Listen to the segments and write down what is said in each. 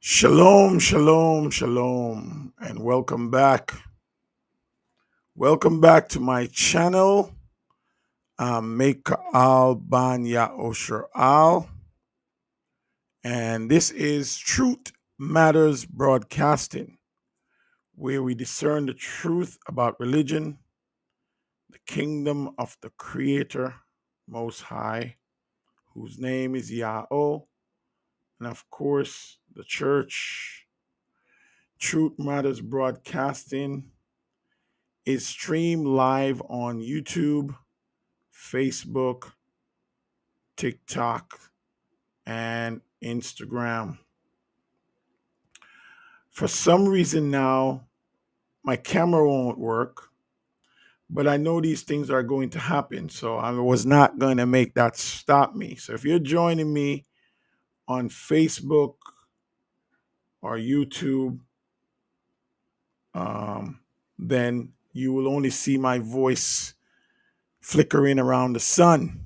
Shalom, shalom, shalom, and welcome back. Welcome back to my channel. Make Al Banya Osher Al, and this is Truth Matters Broadcasting, where we discern the truth about religion, the kingdom of the Creator Most High, whose name is Yahweh, and of course, the church. Truth Matters Broadcasting is streamed live on YouTube, Facebook, TikTok, and Instagram. For some reason now, my camera won't work, but I know these things are going to happen, so I was not going to make that stop me. So if you're joining me on Facebook or YouTube, then you will only see my voice flickering around the sun.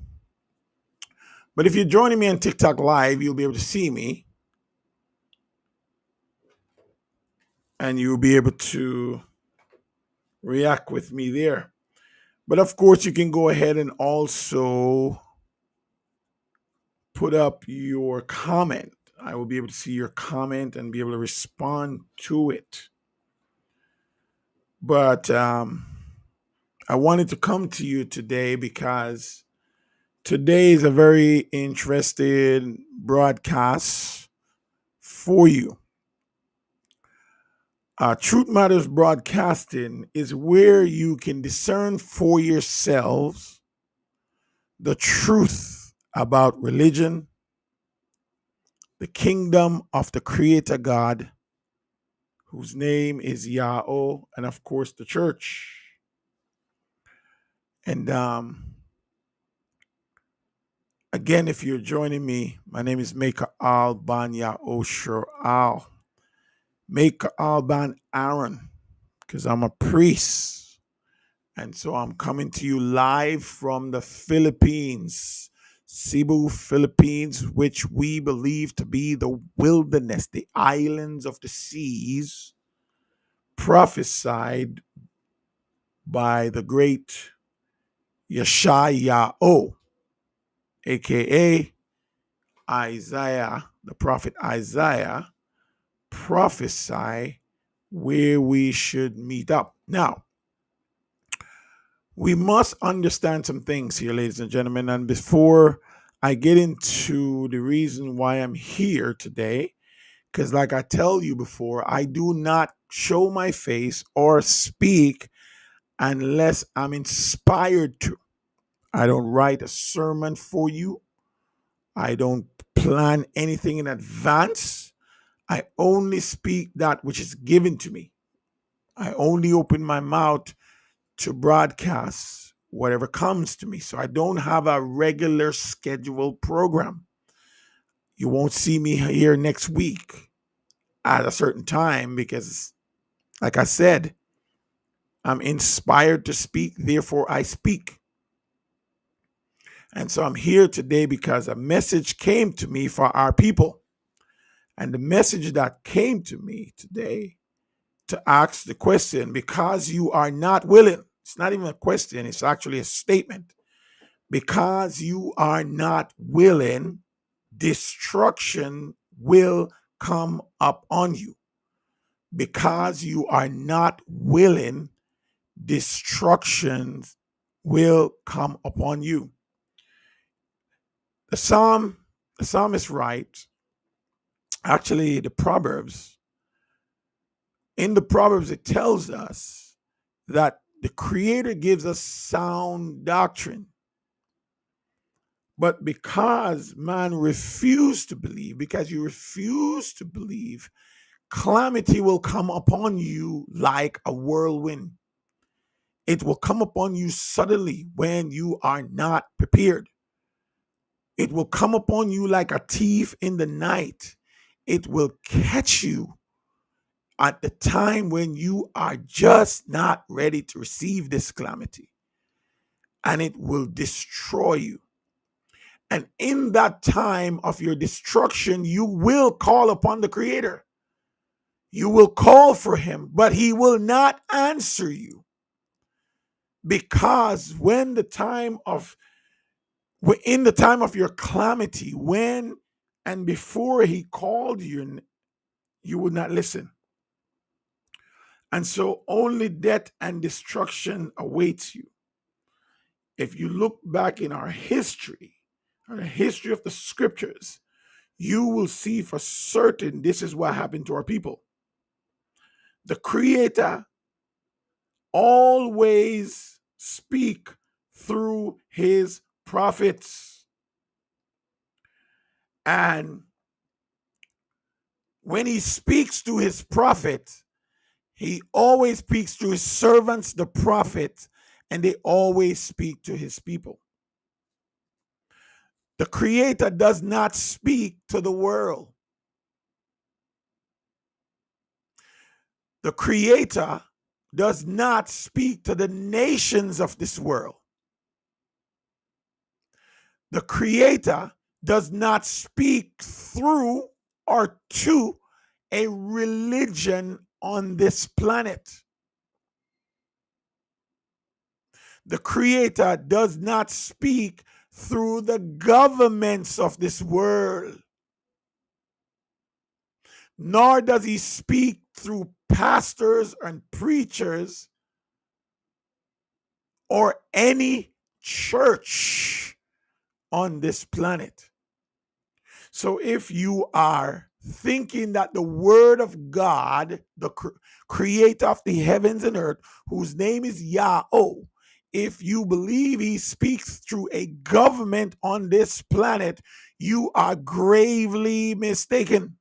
But if you're joining me on TikTok Live, you'll be able to see me and you'll be able to react with me there. But of course, you can go ahead and also put up your comment. I will be able to see your comment and be able to respond to it. But I wanted to come to you today because today is a very interesting broadcast for you. Truth Matters Broadcasting is where you can discern for yourselves the truth about religion, the kingdom of the Creator God, whose name is Yahweh, and of course the church. And again, if you're joining me, my name is Maker Al Banya Osher Al. Maker Al Ban Aaron, because I'm a priest. And so I'm coming to you live from the Philippines, Cebu, Philippines, which we believe to be the wilderness, the islands of the seas, prophesied by the great Yeshayahu, aka Isaiah, the prophet Isaiah, prophesy where we should meet up. Now, we must understand some things here, ladies and gentlemen. And before I get into the reason why I'm here today, because like I tell you before, I do not show my face or speak unless I'm inspired to. I don't write a sermon for you. I don't plan anything in advance. I only speak that which is given to me. I only open my mouth to broadcast whatever comes to me. So I don't have a regular scheduled program. You won't see me here next week at a certain time because, like I said, I'm inspired to speak, therefore I speak. And so I'm here today because a message came to me for our people. And the message that came to me today to ask the question, because you are not willing, it's not even a question, it's actually a statement. Because you are not willing, destruction will come up on you. Because you are not willing, destruction will come upon you. The psalmist writes, actually the Proverbs, in the Proverbs it tells us that the Creator gives us sound doctrine. But because man refused to believe, because you refuse to believe, calamity will come upon you like a whirlwind. It will come upon you suddenly when you are not prepared. It will come upon you like a thief in the night. It will catch you at the time when you are just not ready to receive this calamity. And it will destroy you. And in that time of your destruction, you will call upon the Creator. You will call for him, but he will not answer you. Because in the time of your calamity, when and before he called you, you would not listen. And so only death and destruction awaits you. If you look back in our history, or the history of the scriptures, you will see for certain this is what happened to our people. The Creator always speak through his prophets. And when he speaks to his prophet, he always speaks to his servants, the prophets, and they always speak to his people. The Creator does not speak to the world. The Creator does not speak to the nations of this world. The Creator does not speak through or to a religion on this planet. The Creator does not speak through the governments of this world, nor does he speak through pastors and preachers or any church on this planet. So if you are thinking that the word of God, the creator of the heavens and earth, whose name is Yahweh, if you believe he speaks through a government on this planet, you are gravely mistaken.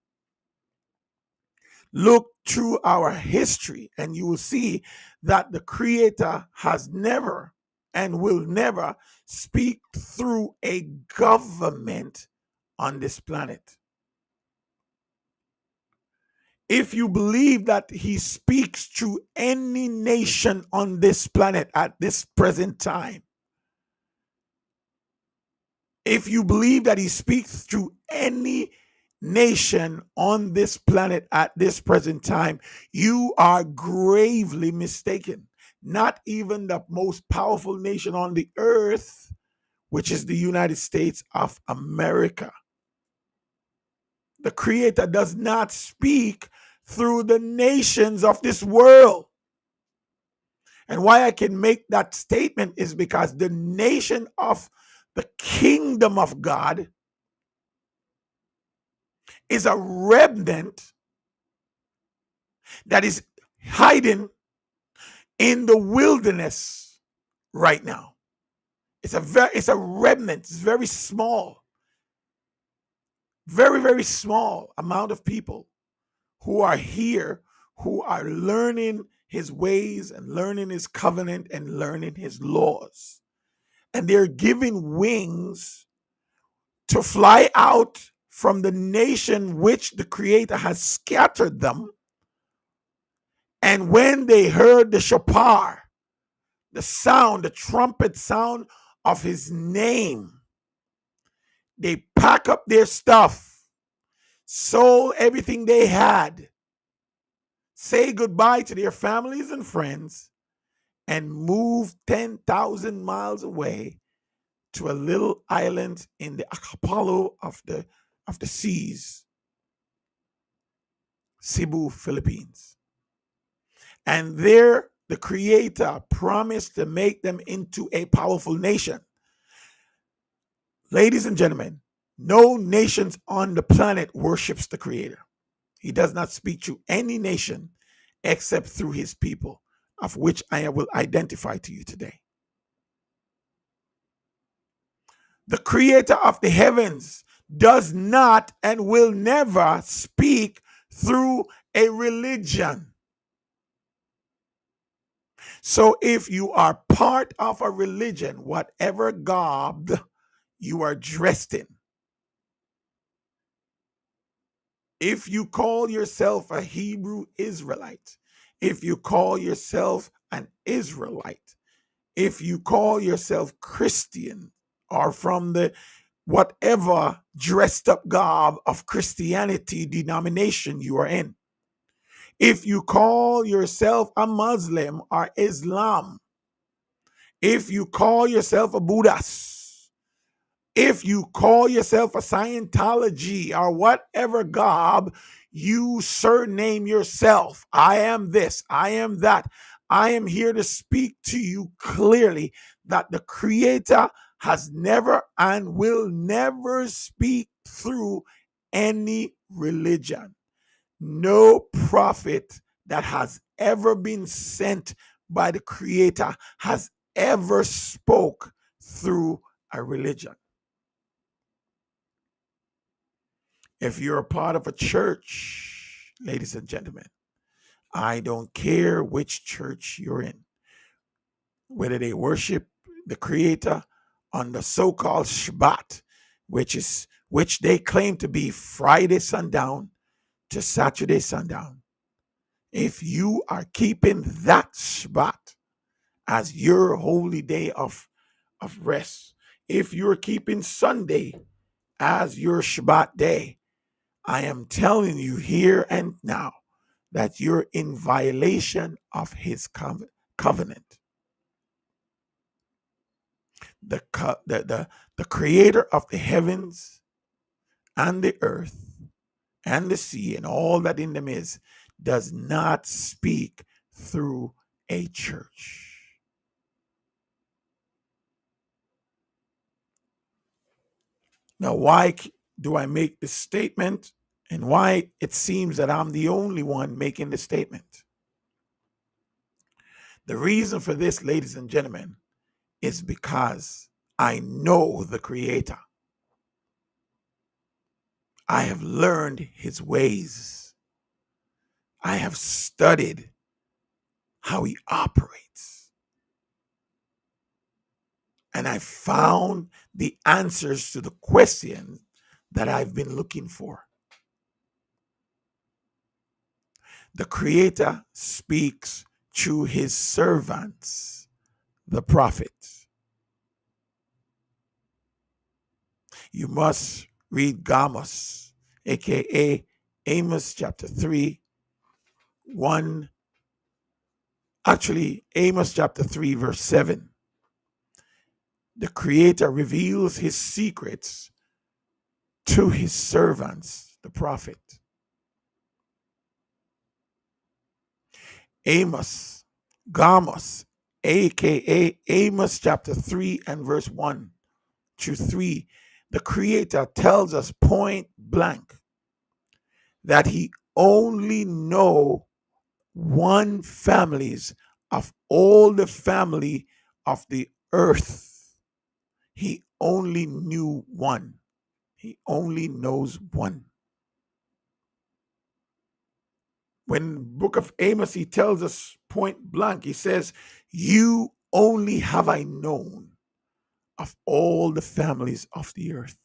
Look through our history and you will see that the Creator has never and will never speak through a government on this planet. If you believe that he speaks to any nation on this planet at this present time, if you believe that he speaks to any nation on this planet at this present time, you are gravely mistaken. Not even the most powerful nation on the earth, which is the United States of America. The Creator does not speak through the nations of this world. And why I can make that statement is because the nation of the kingdom of God is a remnant that is hiding in the wilderness right now. It's a remnant. It's very small, very, very small amount of people who are here, who are learning his ways and learning his covenant and learning his laws. And they're giving wings to fly out from the nation which the Creator has scattered them. And when they heard the shofar, the sound, the trumpet sound of his name, they pack up their stuff, sold everything they had, say goodbye to their families and friends, and move 10,000 miles away to a little island in the archipelago of the seas, Cebu, Philippines. And there, the Creator promised to make them into a powerful nation. Ladies and gentlemen, no nations on the planet worships the Creator. He does not speak to any nation except through his people, of which I will identify to you today. The Creator of the heavens does not and will never speak through a religion. So if you are part of a religion, whatever garb you are dressed in, if you call yourself a Hebrew Israelite, if you call yourself an Israelite, if you call yourself Christian or from the whatever dressed up garb of Christianity denomination you are in, If you call yourself a Muslim or Islam, if you call yourself a Buddhist, if you call yourself a Scientology or whatever gob you surname yourself, I am this, I am that. I am here to speak to you clearly that the Creator has never and will never speak through any religion. No prophet that has ever been sent by the Creator has ever spoke through a religion. If you're a part of a church, ladies and gentlemen, I don't care which church you're in, whether they worship the Creator on the so-called Shabbat, which they claim to be Friday sundown to Saturday sundown. If you are keeping that Shabbat as your holy day of rest, if you're keeping Sunday as your Shabbat day, I am telling you here and now that you're in violation of his covenant. The creator of the heavens and the earth and the sea and all that in them is does not speak through a church. Now, why do I make this statement and why it seems that I'm the only one making the statement? The reason for this, ladies and gentlemen, is because I know the Creator. I have learned his ways. I have studied how he operates. And I found the answers to the questions that I've been looking for. The Creator speaks through his servants, the prophets. You must read Amos, aka Amos chapter 3, Amos chapter 3, verse 7. The Creator reveals his secrets to his servants, the prophet. Amos, aka Amos chapter 3 and verse 1 to 3, the Creator tells us point blank that he only know one families of all the family of the earth. He only knew one. He only knows one. When the book of Amos, he tells us point blank, he says, you only have I known of all the families of the earth.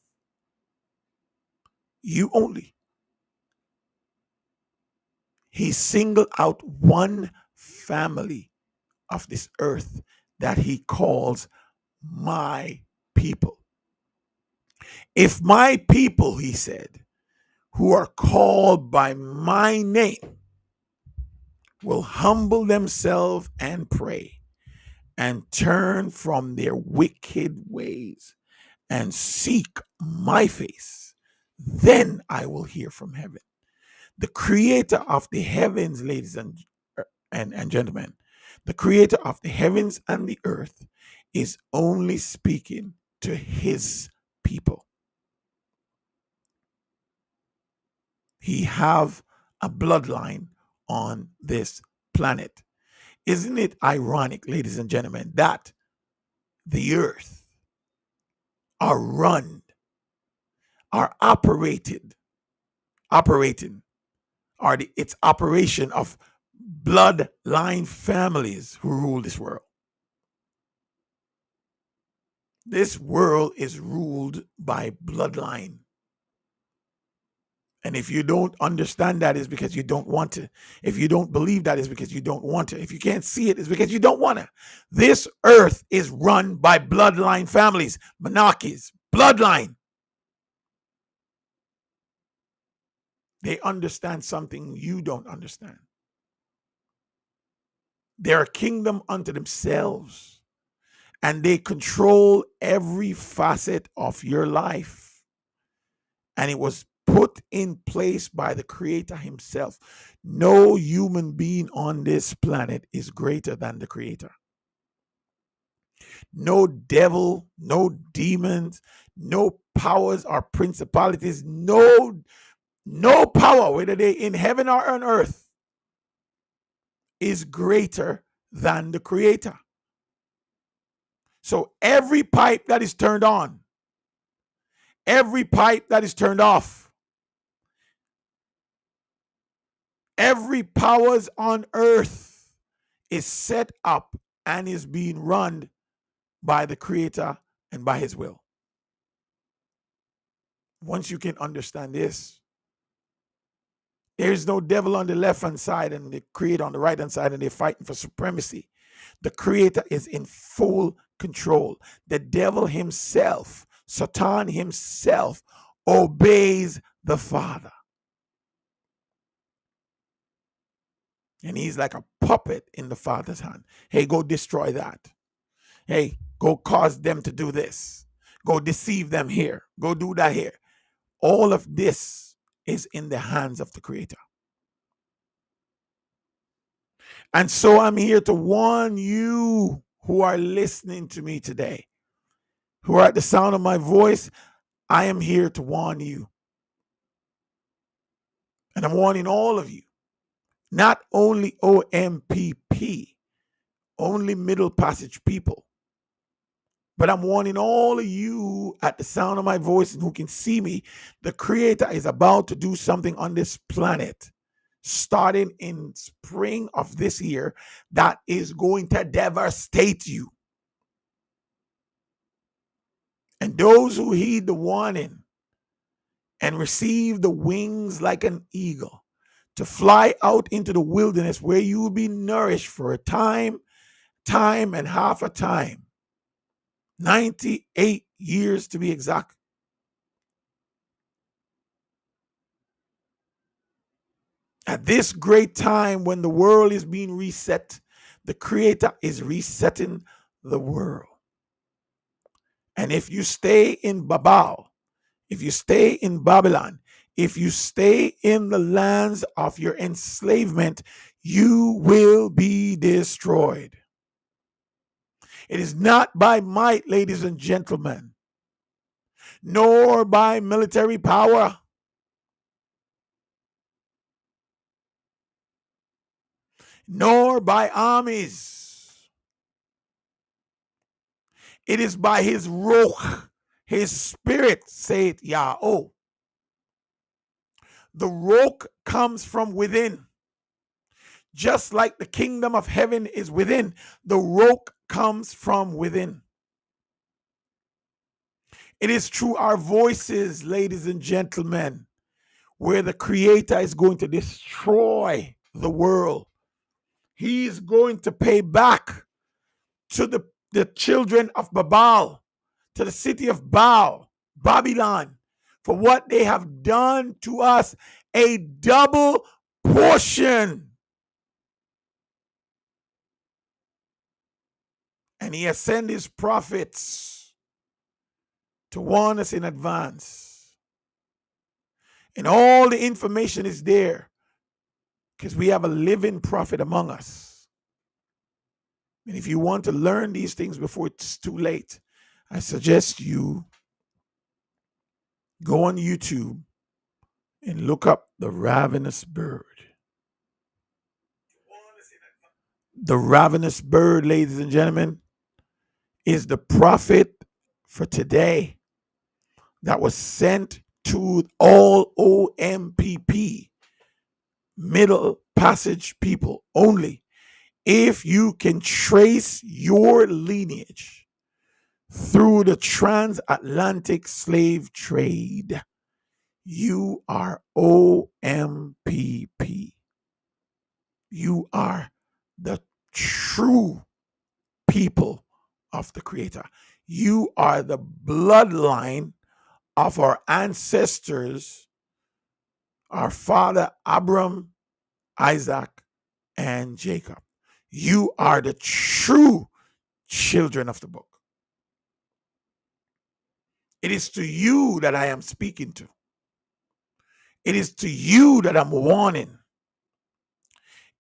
You only. He singled out one family of this earth that he calls my people. If my people, he said, who are called by my name will humble themselves and pray and turn from their wicked ways and seek my face, then I will hear from heaven. The Creator of the heavens, ladies and gentlemen, the Creator of the heavens and the earth is only speaking to his people. He have a bloodline on this planet. Isn't it ironic, ladies and gentlemen, that the earth are run, are operating, are its operation of bloodline families who rule this world. This world is ruled by bloodline. And if you don't understand that, it's because you don't want to. If you don't believe that, it's because you don't want to. If you can't see it, it's because you don't want to. This earth is run by bloodline families, monarchies, bloodline. They understand something you don't understand. They're a kingdom unto themselves, and they control every facet of your life. And it was put in place by the Creator Himself. No human being on this planet is greater than the Creator. No devil, no demons, no powers or principalities, no power, whether they in heaven or on earth, is greater than the Creator. So every pipe that is turned on, every pipe that is turned off, every powers on earth is set up and is being run by the Creator and by His will. Once you can understand this, there's no devil on the left hand side and the Creator on the right hand side, and they're fighting for supremacy. The Creator is in full control. The devil himself, Satan himself, obeys the Father. And he's like a puppet in the Father's hand. Hey, go destroy that. Hey, go cause them to do this. Go deceive them here. Go do that here. All of this is in the hands of the Creator. And so I'm here to warn you who are listening to me today, who are at the sound of my voice. I am here to warn you. And I'm warning all of you, not only OMPP, only Middle Passage people, but I'm warning all of you at the sound of my voice and who can see me. The Creator is about to do something on this planet, starting in spring of this year, that is going to devastate you. And those who heed the warning and receive the wings like an eagle to fly out into the wilderness, where you will be nourished for a time and half a time, 98 years to be exact. At this great time when the world is being reset, the Creator is resetting the world. And if you stay in Babel, if you stay in Babylon, if you stay in the lands of your enslavement, you will be destroyed. It is not by might, ladies and gentlemen, nor by military power, nor by armies. It is by His Ruach, His Spirit, saith Yahweh. The Ruach comes from within. Just like the kingdom of heaven is within, the Ruach comes from within. It is through our voices, ladies and gentlemen, where the Creator is going to destroy the world. He is going to pay back to the children of Babel, to the city of Baal, Babylon, for what they have done to us, a double portion. And He has sent His prophets to warn us in advance. And all the information is there because we have a living prophet among us. And if you want to learn these things before it's too late, I suggest you go on YouTube and look up the ravenous bird. The ravenous bird, ladies and gentlemen, is the prophet for today that was sent to all OMPP, Middle Passage people only. If you can trace your lineage through the transatlantic slave trade, you are OMPP. You are the true people of the Creator. You are the bloodline of our ancestors, our father Abram, Isaac, and Jacob. You are the true children of the book. It is to you that I am speaking to. It is to you that I'm warning.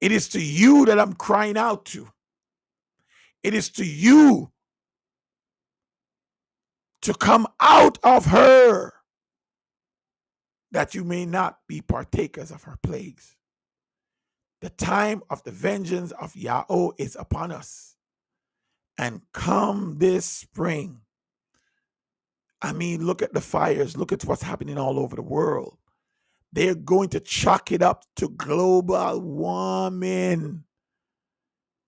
It is to you that I'm crying out to. It is to you to come out of her, that you may not be partakers of her plagues. The time of the vengeance of Yahweh is upon us. And come this spring, I mean, look at the fires. Look at what's happening all over the world. They're going to chalk it up to global warming.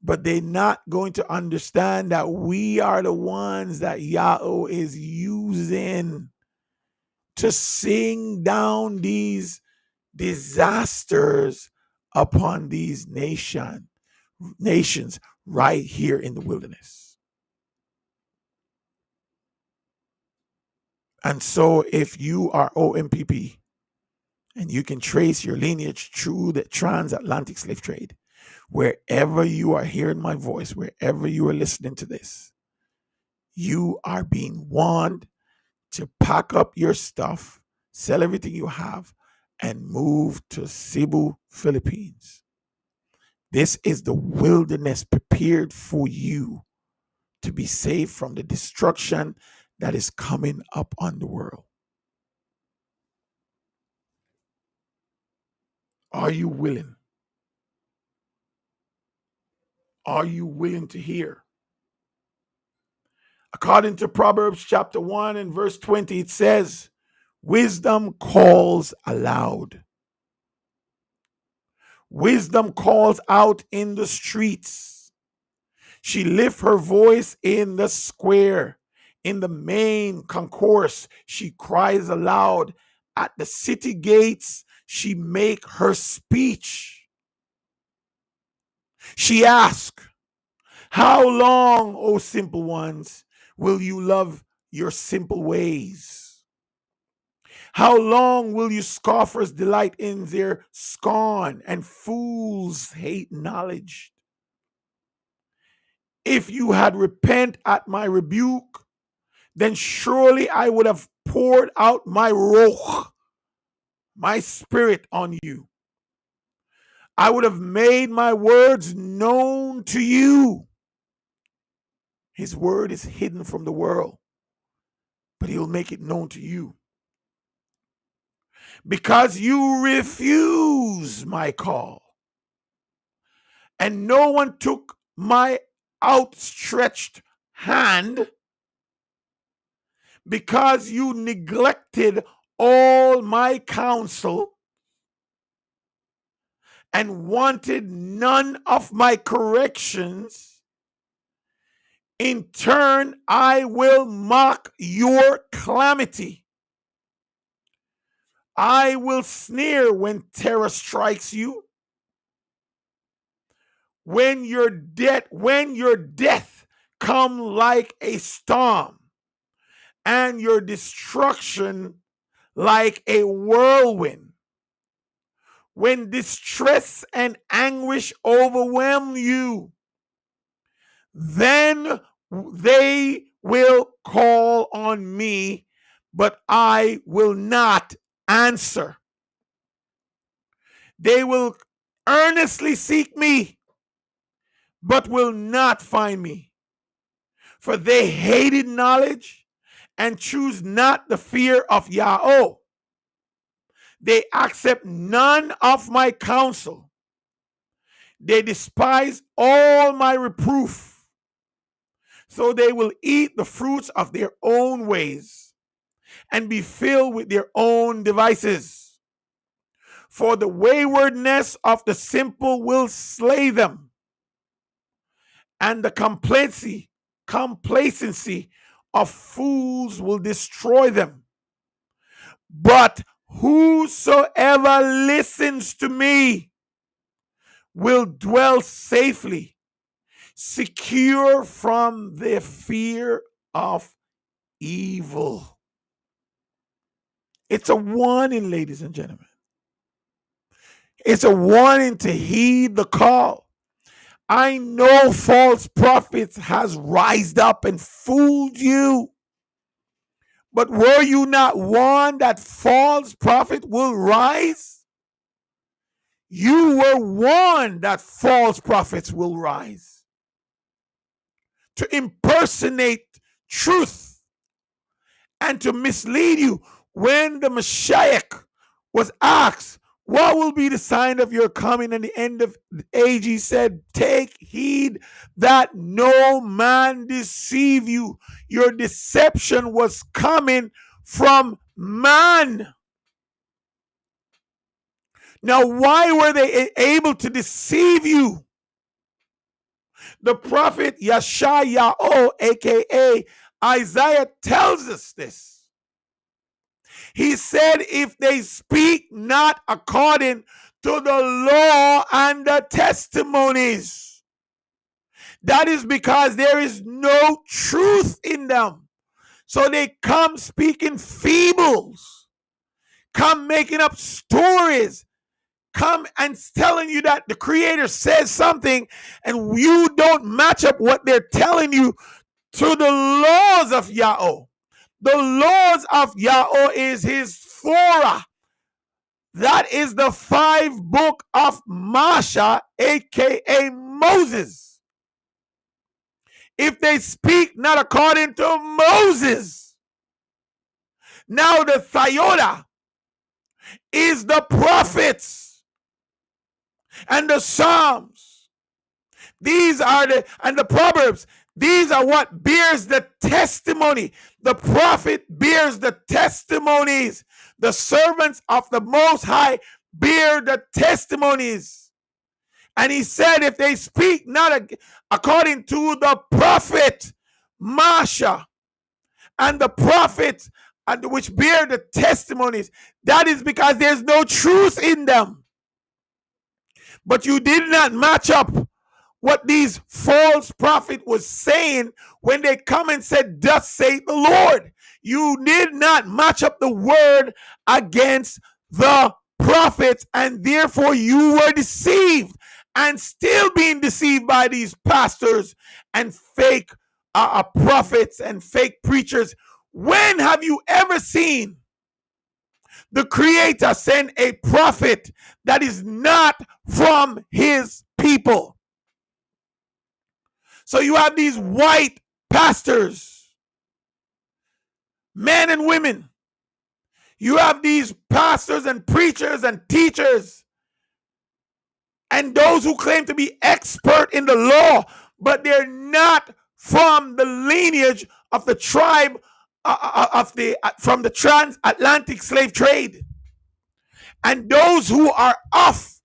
But they're not going to understand that we are the ones that Yahweh is using to sing down these disasters upon these nations right here in the wilderness. And so if you are OMPP and you can trace your lineage through the transatlantic slave trade, wherever you are hearing my voice, wherever you are listening to this, you are being warned to pack up your stuff, sell everything you have, and move to Cebu, Philippines. This is the wilderness prepared for you to be saved from the destruction that is coming up on the world. Are you willing? Are you willing to hear? According to Proverbs chapter 1 and verse 20, it says, wisdom calls aloud. Wisdom calls out in the streets. She lifts her voice in the square. In the main concourse, she cries aloud. At the city gates, she make her speech. She asks, how long, O simple ones, will you love your simple ways? How long will you scoffers delight in their scorn and fools hate knowledge? If you had repent at my rebuke, then surely I would have poured out my ruach, my spirit on you. I would have made my words known to you. His word is hidden from the world, but he'll make it known to you. Because you refuse my call, and no one took my outstretched hand, because you neglected all my counsel and wanted none of my corrections, in turn I will mock your calamity. I will sneer when terror strikes you. When your death come like a storm, and your destruction like a whirlwind. When distress and anguish overwhelm you, then they will call on me, but I will not answer. They will earnestly seek me, but will not find me. For they hated knowledge and choose not the fear of Yahweh. They accept none of my counsel. They despise all my reproof. So they will eat the fruits of their own ways and be filled with their own devices. For the waywardness of the simple will slay them, and the complacency of fools will destroy them. But whosoever listens to me will dwell safely, secure from the fear of evil. It's a warning, ladies and gentlemen. It's a warning to heed the call. I know false prophets has rised up and fooled you. But were you not warned that false prophet will rise? You were warned that false prophets will rise to impersonate truth and to mislead you. When the Messiah was asked, what will be the sign of your coming and the end of the age? He said, take heed that no man deceive you. Your deception was coming from man. Now, why were they able to deceive you? The prophet Yeshayahu, aka Isaiah, tells us this. He said, if they speak not according to the law and the testimonies, that is because there is no truth in them. So they come speaking fables, come making up stories, come and telling you that the Creator says something and you don't match up what they're telling you to the laws of Yahweh. The laws of Yahweh is his Torah. That is the 5 book of Masha, aka Moses. If they speak not according to Moses, now the Thayota is the prophets and the Psalms. These are the Proverbs. These are what bears the testimony. The prophet bears the testimonies. The servants of the Most High bear the testimonies. And he said, if they speak not according to the prophet, Masha, and the prophets, and which bear the testimonies, that is because there's no truth in them. But you did not match up what these false prophet was saying when they come and said, thus saith the Lord. You did not match up the word against the prophets, and therefore you were deceived and still being deceived by these pastors and fake prophets and fake preachers. When have you ever seen the Creator send a prophet that is not from his people? So you have these white pastors, men and women. You have these pastors and preachers and teachers and those who claim to be expert in the law, but they're not from the lineage of the tribe from the transatlantic slave trade. And those who are off,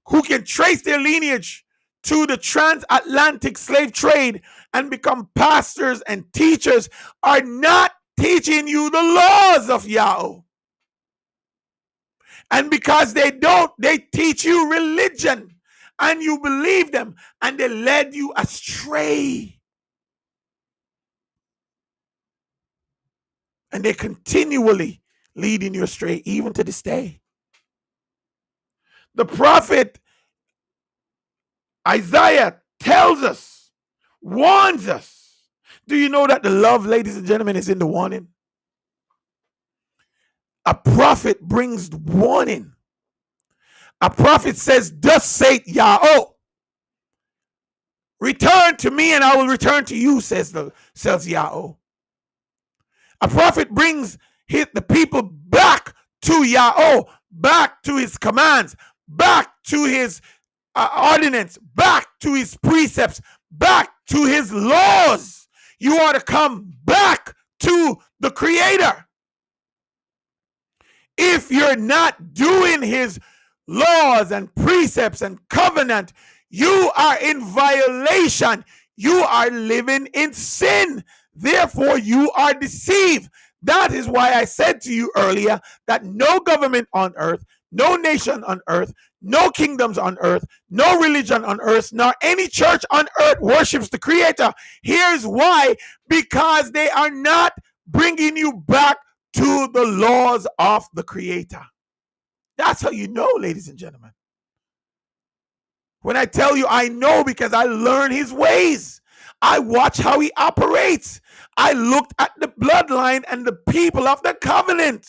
who can trace their lineage to the transatlantic slave trade and become pastors and teachers, are not teaching you the laws of Yahweh. And because they don't, they teach you religion and you believe them and they led you astray. And they continually leading you astray even to this day. The prophet Isaiah tells us, warns us. Do you know that the love, ladies and gentlemen, is in the warning? A prophet brings warning. A prophet says, thus saith Yahweh. Return to me and I will return to you, says Yahweh. A prophet brings the people back to Yahweh, back to his commands, back to his ordinance, back to his precepts, back to his laws. You are to come back to the Creator. If you're not doing his laws and precepts and covenant, you are in violation. You are living in sin. Therefore, you are deceived. That is why I said to you earlier that no government on earth, no nation on earth, no kingdoms on earth, no religion on earth, nor any church on earth worships the Creator. Here's why: because they are not bringing you back to the laws of the Creator. That's how you know, ladies and gentlemen. When I tell you I know, because I learn his ways. I watch how he operates. I looked at the bloodline and the people of the covenant.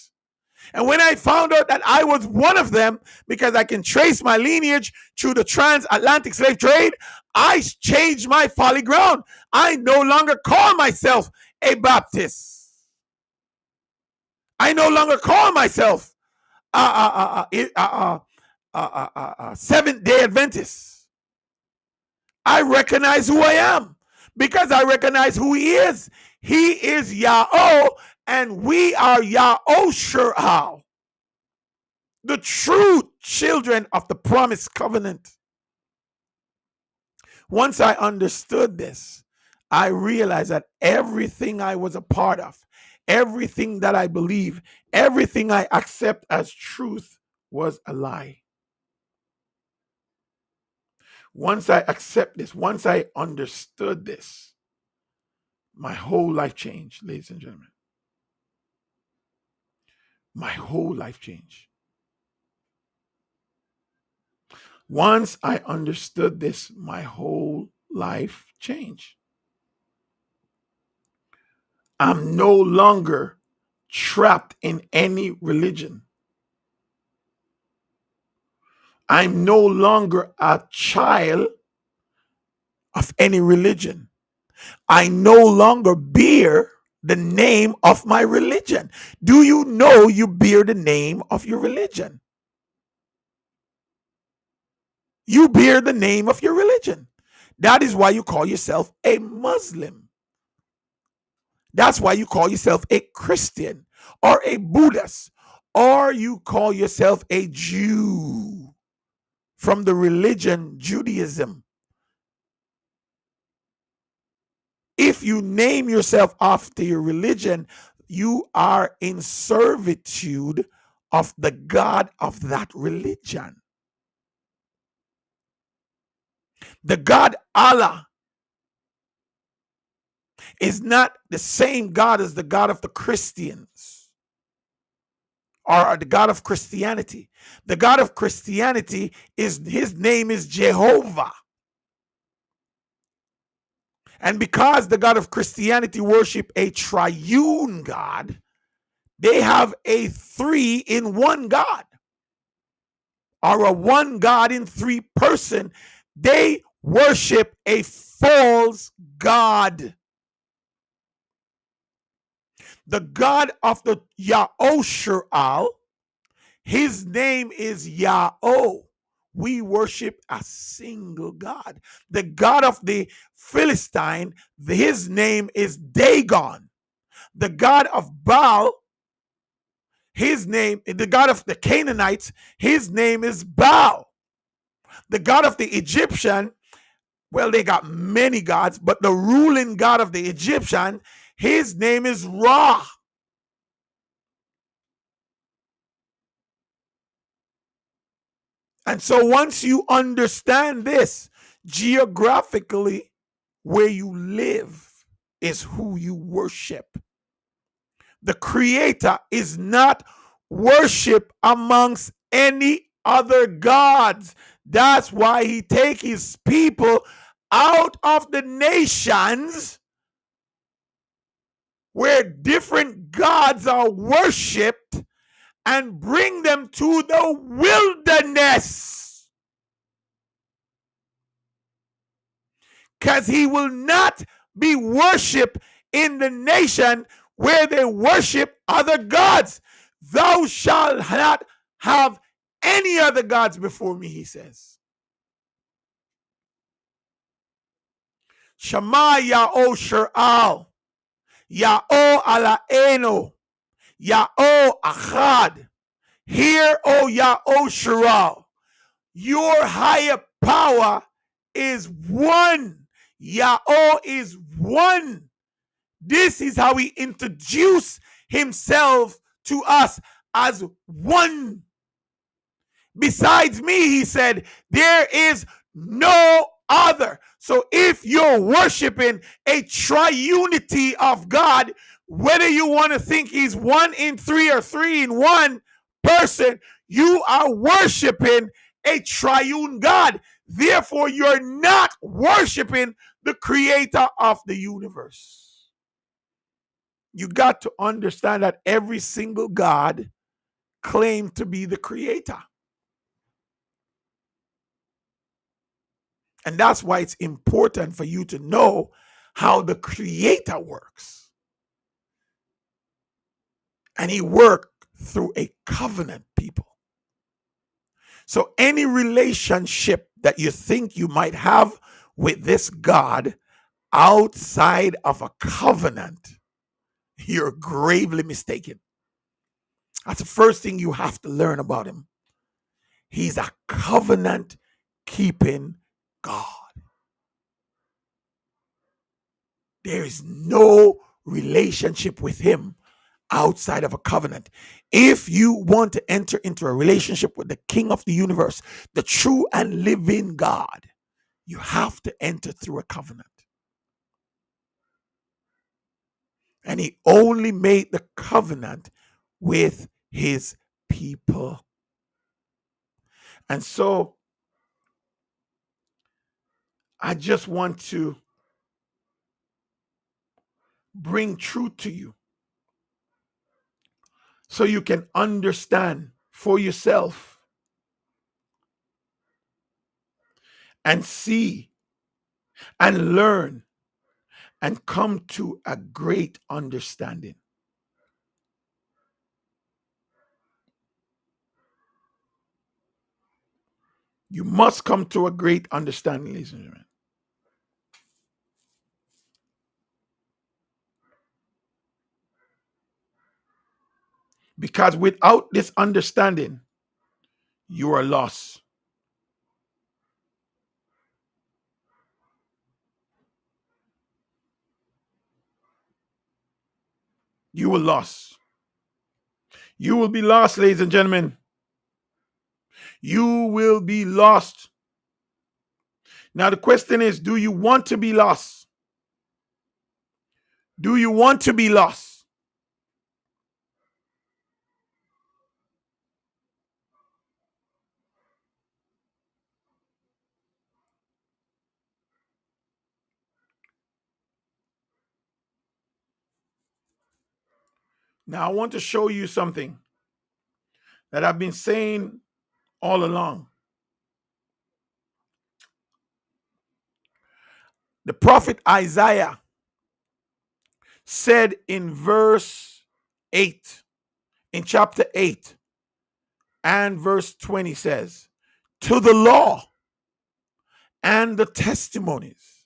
And when I found out that I was one of them, because I can trace my lineage through the transatlantic slave trade, I changed my folly ground. I no longer call myself a Baptist. I no longer call myself Seventh-day Adventist. I recognize who I am because I recognize who he is. He is Yahweh, and we are Yahoshua, the true children of the promised covenant. Once I understood this, I realized that everything I was a part of, everything that I believe, everything I accept as truth was a lie. Once I accept this, once I understood this, my whole life changed, ladies and gentlemen. My whole life changed. Once I understood this, my whole life changed. I'm no longer trapped in any religion. I'm no longer a child of any religion. I no longer bear the name of my religion. Do you know you bear the name of your religion? You bear the name of your religion. That is why you call yourself a Muslim. That's why you call yourself a Christian or a Buddhist, or you call yourself a Jew from the religion Judaism. If you name yourself after your religion, you are in servitude of the God of that religion. The God Allah is not the same God as the God of the Christians or the God of Christianity. The God of Christianity his name is Jehovah. And because the God of Christianity worship a triune God, they have a 3-in-1 God, or a one God in 3 person. They worship a false God. The God of the Yahoshua, his name is Yahweh. We worship a single God. The God of the Philistine, his name is Dagon. The God of Baal, the God of the Canaanites, his name is Baal. The God of the Egyptian, well, they got many gods, but the ruling God of the Egyptian, his name is Ra. And so once you understand this, geographically, where you live is who you worship. The Creator is not worshiped amongst any other gods. That's why he take his people out of the nations where different gods are worshipped and bring them to the wilderness. Because he will not be worshipped in the nation where they worship other gods. Thou shalt not have any other gods before me, he says. Shema Yahoshua, Yahweh Alaeno, Yahweh Achad. Hear, O Yahoshua, your higher power is one. Yahweh is one. This is how he introduced himself to us as one. Besides me, he said, there is no other. So if you're worshiping a triunity of God, whether you want to think he's 1 in 3 or 3 in 1 person, you are worshiping a triune God. Therefore, you're not worshiping the creator of the universe. You got to understand that every single God claimed to be the creator. And that's why it's important for you to know how the creator works. And he worked through a covenant, people. So any relationship that you think you might have with this God outside of a covenant, you're gravely mistaken. That's the first thing you have to learn about him. He's a covenant keeping God. There is no relationship with him outside of a covenant. If you want to enter into a relationship with the King of the universe, the true and living God, you have to enter through a covenant. And he only made the covenant with his people. And so I just want to bring truth to you so you can understand for yourself and see and learn and come to a great understanding. You must come to a great understanding, ladies and gentlemen. Because without this understanding, you are lost. You will lost. You will be lost, ladies and gentlemen. You will be lost. Now the question is, do you want to be lost? Do you want to be lost? Now I want to show you something that I've been saying all along. The prophet Isaiah said in verse 8, in chapter 8 and verse 20 says, to the law and the testimonies,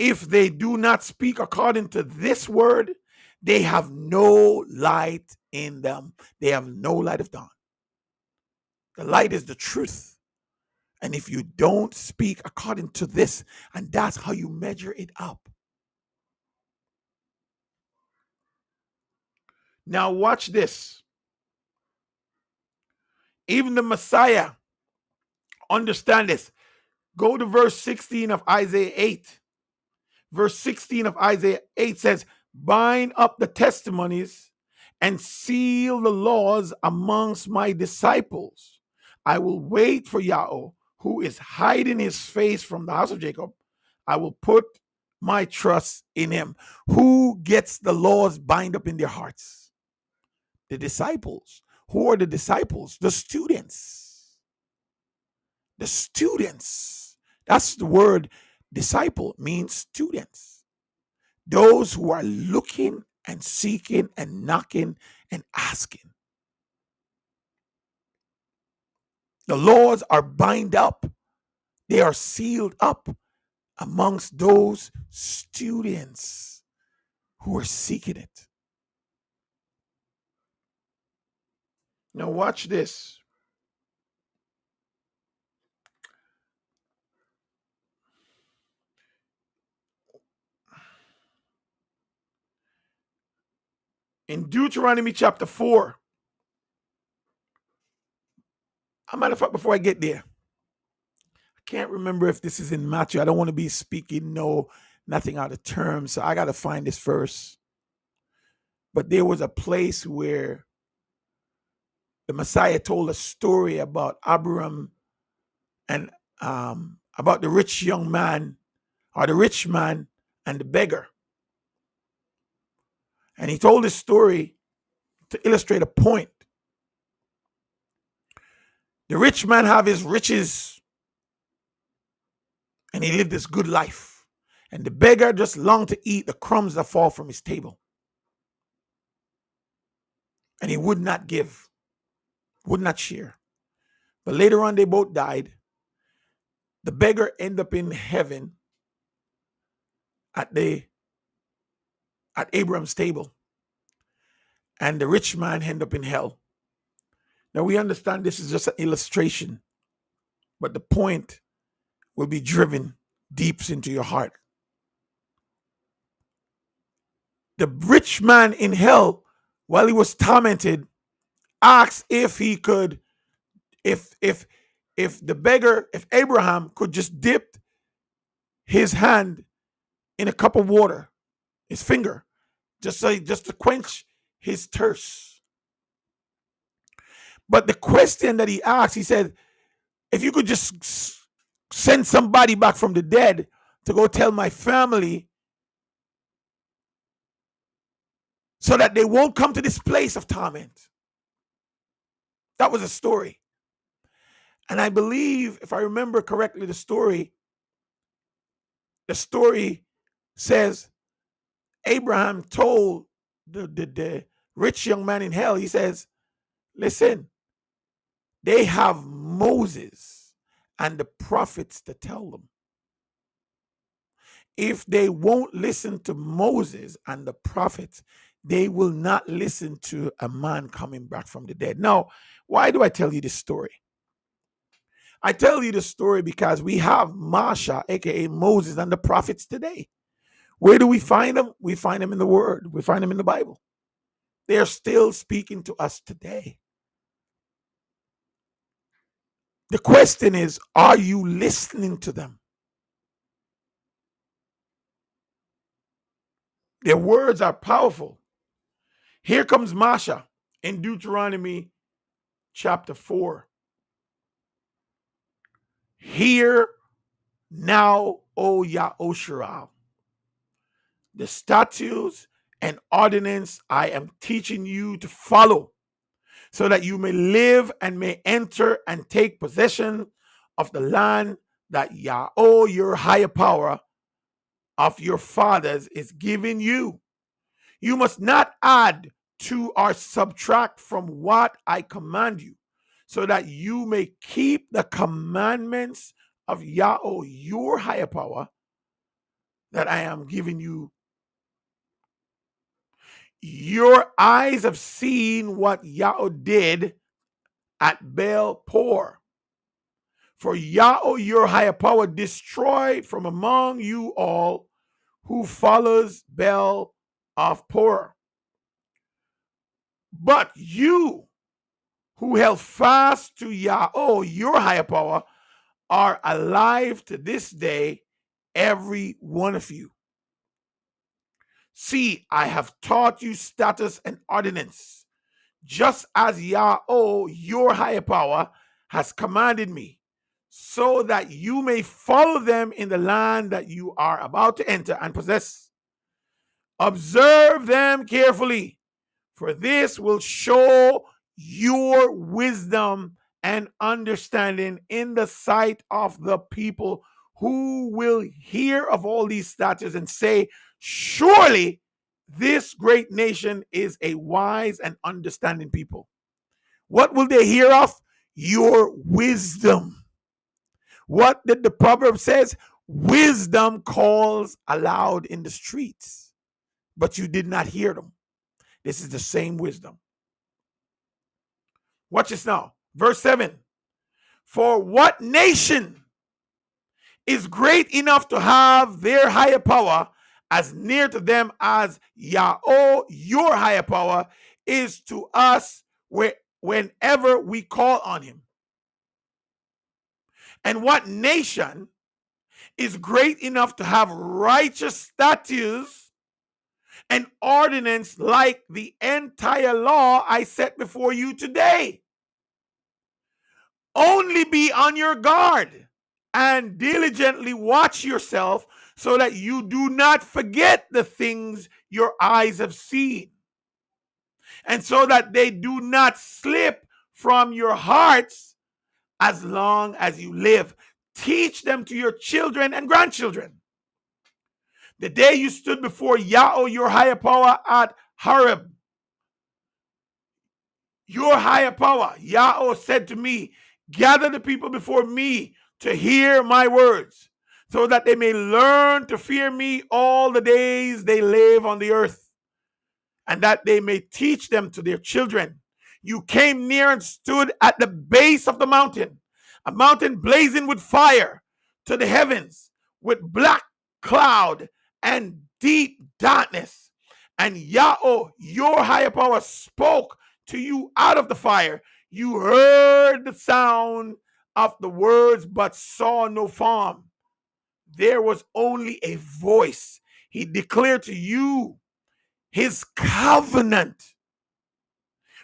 if they do not speak according to this word, they have no light in them. They have no light of dawn. The light is the truth. And if you don't speak according to this, and that's how you measure it up. Now watch this. Even the Messiah, understand this. Go to verse 16 of Isaiah 8. Verse 16 of Isaiah 8 says, bind up the testimonies and seal the laws amongst my disciples. I will wait for Yahweh, who is hiding his face from the house of Jacob. I will put my trust in him. Who gets the laws bind up in their hearts? The disciples. Who are the disciples? The students. The students. That's the word disciple, means students. Those who are looking and seeking and knocking and asking. The laws are bind up. They are sealed up amongst those students who are seeking it. Now watch this. In Deuteronomy chapter 4, a matter of fact, before I get there, I can't remember if this is in Matthew. I don't want to be speaking nothing out of term, so I got to find this first. But there was a place where the Messiah told a story about Abraham and about the rich young man, or the rich man and the beggar. And he told this story to illustrate a point. The rich man have his riches and he lived this good life. And the beggar just longed to eat the crumbs that fall from his table. And he would not give, would not share. But later on, they both died. The beggar ended up in heaven at Abraham's table. And the rich man ended up in hell. Now we understand this is just an illustration, but the point will be driven deep into your heart. The rich man in hell, while he was tormented, asked if he could, if Abraham could just dip his hand in a cup of water, his finger, just to quench his thirst. But the question that he asked, he said, if you could just send somebody back from the dead to go tell my family so that they won't come to this place of torment. That was a story. And I believe, if I remember correctly, the story says Abraham told the rich young man in hell, he says, listen, they have Moses and the prophets to tell them. If they won't listen to Moses and the prophets, they will not listen to a man coming back from the dead. Now, why do I tell you this story? I tell you the story because we have Masha, aka Moses, and the prophets today. Where do we find them? We find them in the Word. We find them in the Bible. They are still speaking to us today. The question is, are you listening to them? Their words are powerful. Here comes Masha in Deuteronomy chapter 4. Hear now, O Yahushua, the statutes and ordinance I am teaching you to follow, so that you may live and may enter and take possession of the land that Yahweh, your higher power of your fathers, is giving you. You must not add to or subtract from what I command you, so that you may keep the commandments of Yahweh, your higher power, that I am giving you. Your eyes have seen what Yahweh did at Baal Por. For Yahweh, your higher power, destroy from among you all who follows Baal of Por. But you who held fast to Yahweh, your higher power, are alive to this day, every one of you. See, I have taught you statutes and ordinance, just as Yahweh, your higher power, has commanded me, so that you may follow them in the land that you are about to enter and possess. Observe them carefully, for this will show your wisdom and understanding in the sight of the people who will hear of all these statutes and say, surely this great nation is a wise and understanding people. What will they hear of? Your wisdom. What did the proverb says? Wisdom calls aloud in the streets, but you did not hear them. This is the same wisdom. Watch this now. Verse 7. For what nation is great enough to have their higher power as near to them as Yahweh, your higher power, is to us whenever we call on him? And what nation is great enough to have righteous statutes and ordinance like the entire law I set before you today? Only be on your guard and diligently watch yourself so that you do not forget the things your eyes have seen, and so that they do not slip from your hearts as long as you live. Teach them to your children and grandchildren. The day you stood before Yahweh, your higher power, at Horeb, your higher power, Yahweh said to me, gather the people before me to hear my words, so that they may learn to fear me all the days they live on the earth, and that they may teach them to their children. You came near and stood at the base of the mountain, a mountain blazing with fire to the heavens, with black cloud and deep darkness. And Yahweh, your higher power, spoke to you out of the fire. You heard the sound of the words, but saw no form. There was only a voice. He declared to you his covenant,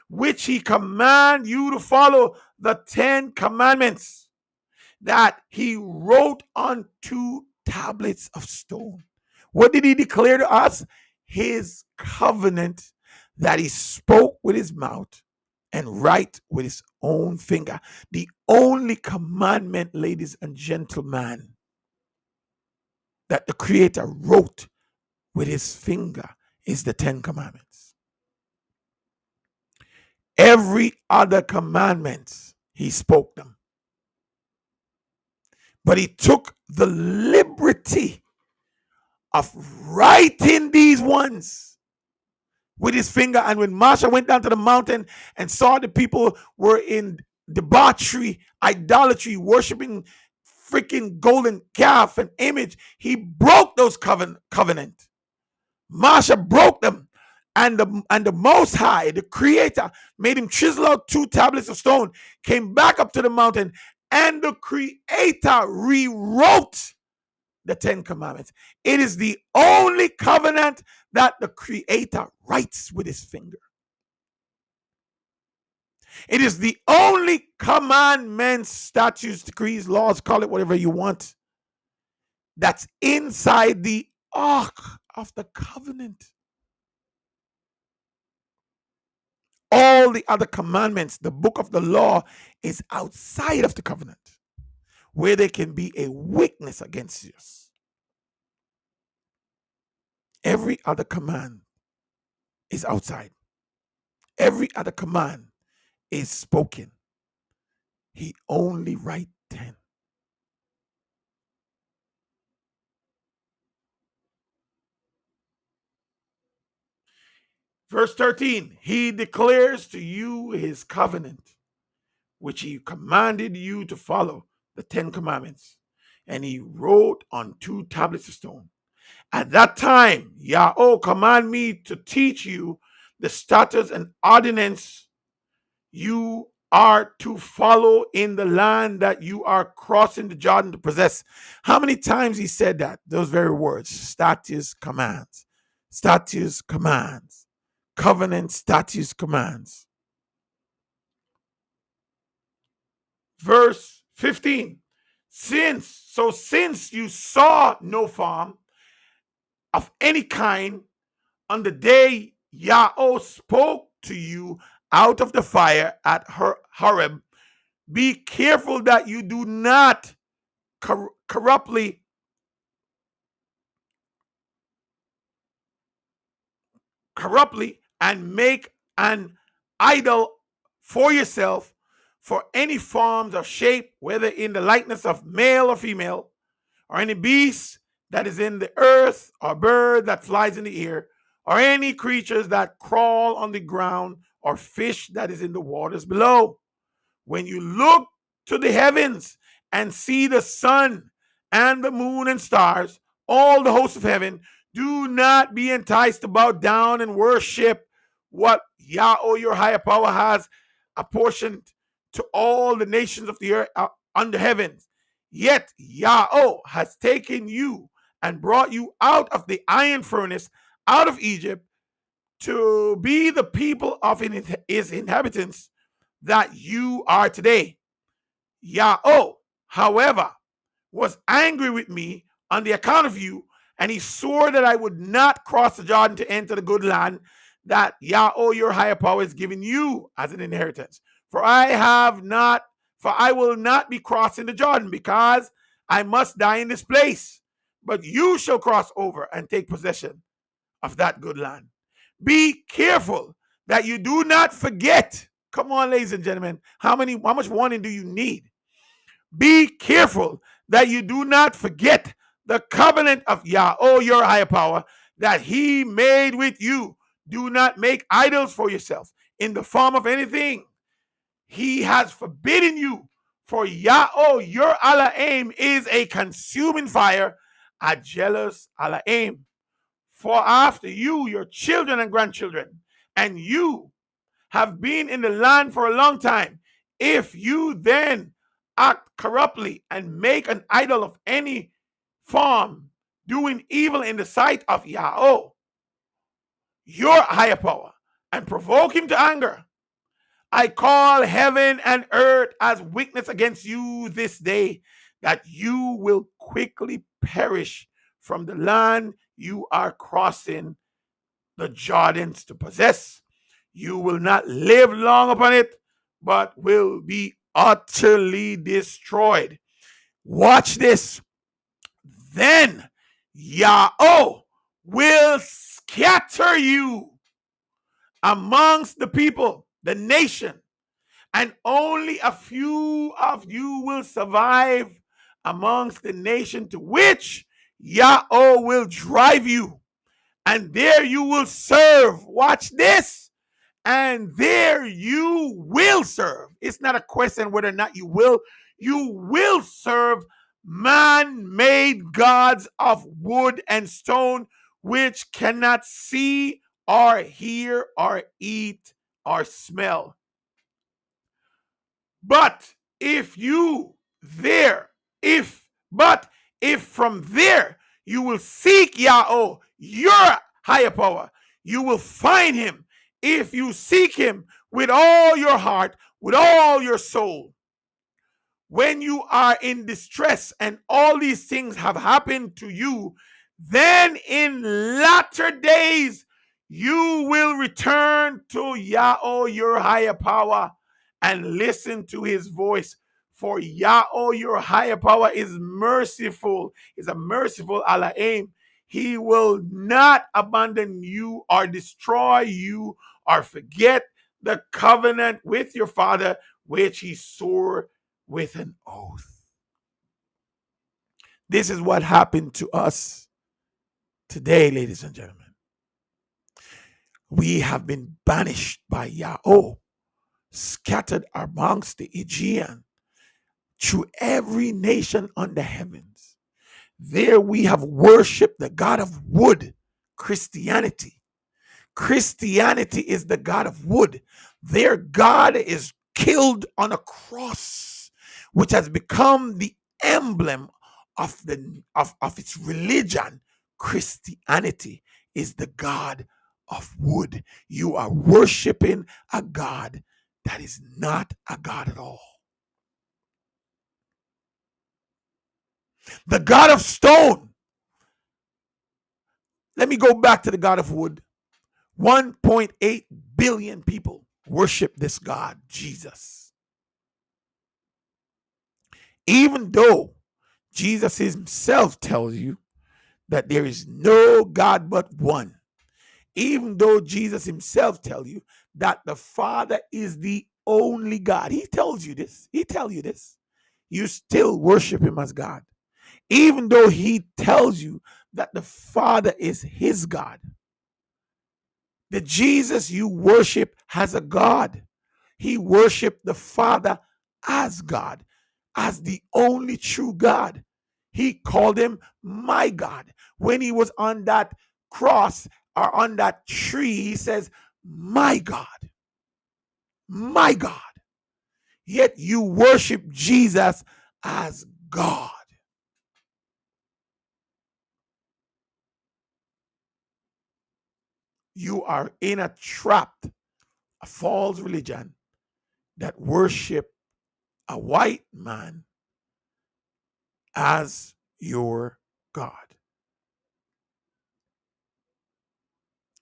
which he command you to follow, the 10 commandments that he wrote on 2 tablets of stone. What did he declare to us? His covenant that he spoke with his mouth and write with his own finger. The only commandment, ladies and gentlemen, that the Creator wrote with his finger is the 10 commandments. Every other commandment, he spoke them. But he took the liberty of writing these ones with his finger. And when Moshe went down to the mountain and saw the people were in debauchery, idolatry, worshiping freaking golden calf and image, he broke those covenant. Moshe broke them. And the Most High, the Creator, made him chisel out 2 tablets of stone, came back up to the mountain, and the Creator rewrote the 10 commandments. It is the only covenant that the Creator writes with his finger. It is the only commandments, statutes, decrees, laws, call it whatever you want, that's inside the ark of the covenant. All the other commandments, the book of the law, is outside of the covenant, where there can be a witness against us. Every other command is outside. Every other command is spoken. He only write 10. Verse 13, he declares to you his covenant, which he commanded you to follow, the 10 commandments. And he wrote on 2 tablets of stone. At that time, Yahweh command me to teach you the statutes and ordinances you are to follow in the land that you are crossing the Jordan to possess. How many times he said that? Those very words: statutes, commands, statutes, commands, covenant, statutes, commands. Verse 15. Since you saw no form of any kind on the day Yahweh spoke to you out of the fire at Horeb, be careful that you do not corruptly and make an idol for yourself for any forms or shape, whether in the likeness of male or female, or any beast that is in the earth, or bird that flies in the air, or any creatures that crawl on the ground, or fish that is in the waters below. When you look to the heavens and see the sun and the moon and stars, all the hosts of heaven, do not be enticed to bow down and worship what Yahweh, your higher power, has apportioned to all the nations of the earth under heavens. Yet Yahweh has taken you and brought you out of the iron furnace, out of Egypt, to be the people of his inhabitants that you are today. Yahweh, however, was angry with me on the account of you, and he swore that I would not cross the Jordan to enter the good land that Yahweh, your higher power, is giving you as an inheritance. For I will not be crossing the Jordan, because I must die in this place. But you shall cross over and take possession of that good land. Be careful that you do not forget. Come on, ladies and gentlemen. How much warning do you need? Be careful that you do not forget the covenant of Yahweh, your higher power, that he made with you. Do not make idols for yourself in the form of anything he has forbidden you. For Yahweh, your Elohim, is a consuming fire, a jealous Elohim. For after you, your children and grandchildren, and you have been in the land for a long time, if you then act corruptly and make an idol of any form, doing evil in the sight of Yahweh, your higher power, and provoke him to anger, I call heaven and earth as witness against you this day, that you will quickly perish from the land you are crossing the Jordans to possess. You will not live long upon it, but will be utterly destroyed. Watch this. Then Yahweh will scatter you amongst the people, the nation, and only a few of you will survive amongst the nation to which Yahweh will drive you, and there you will serve. Watch this. And there you will serve. It's not a question whether or not you will. You will serve man-made gods of wood and stone, which cannot see or hear or eat or smell. But if from there you will seek Yahweh, your higher power, you will find him if you seek him with all your heart, with all your soul. When you are in distress and all these things have happened to you, then in latter days you will return to Yahweh, your higher power, and listen to his voice. For Yahweh, your higher power, is merciful, is a merciful Elohim. He will not abandon you or destroy you or forget the covenant with your father, which he swore with an oath. This is what happened to us today, ladies and gentlemen. We have been banished by Yahweh, scattered amongst the Aegean, through every nation under heavens. There we have worshipped the God of wood, Christianity. Christianity is the God of wood. Their God is killed on a cross, which has become the emblem of its religion. Christianity is the God of wood. You are worshiping a God that is not a God at all. The God of stone. Let me go back to the God of wood. 1.8 billion people worship this God, Jesus. Even though Jesus himself tells you that there is no God but one. Even though Jesus himself tells you that the Father is the only God. He tells you this. He tells you this. You still worship him as God. Even though he tells you that the Father is his God. The Jesus you worship has a God. He worshiped the Father as God, as the only true God. He called him my God. When he was on that cross or on that tree, he says, my God, my God. Yet you worship Jesus as God. You are in a trap, a false religion that worship a white man as your God.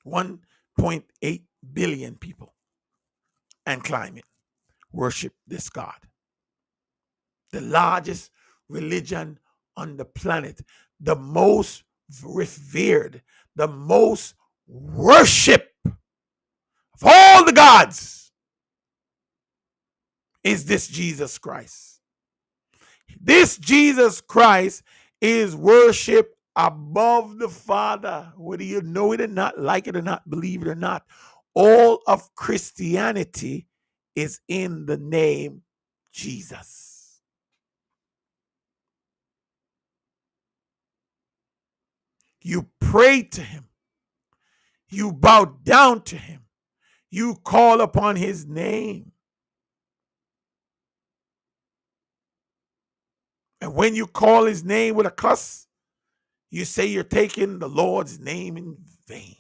1.8 billion people and climate worship this God. The largest religion on the planet, the most revered, the most worship of all the gods is this Jesus Christ. This Jesus Christ is worship above the Father, whether you know it or not, like it or not, believe it or not. All of Christianity is in the name Jesus. You pray to him. You bow down to him. You call upon his name. And when you call his name with a cuss, you say you're taking the Lord's name in vain.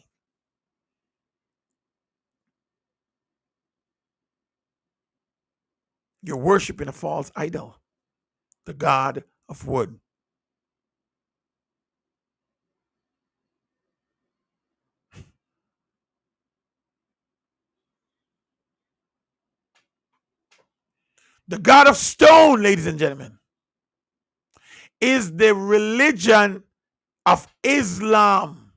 You're worshiping a false idol, the God of wood. The God of stone, ladies and gentlemen, is the religion of Islam.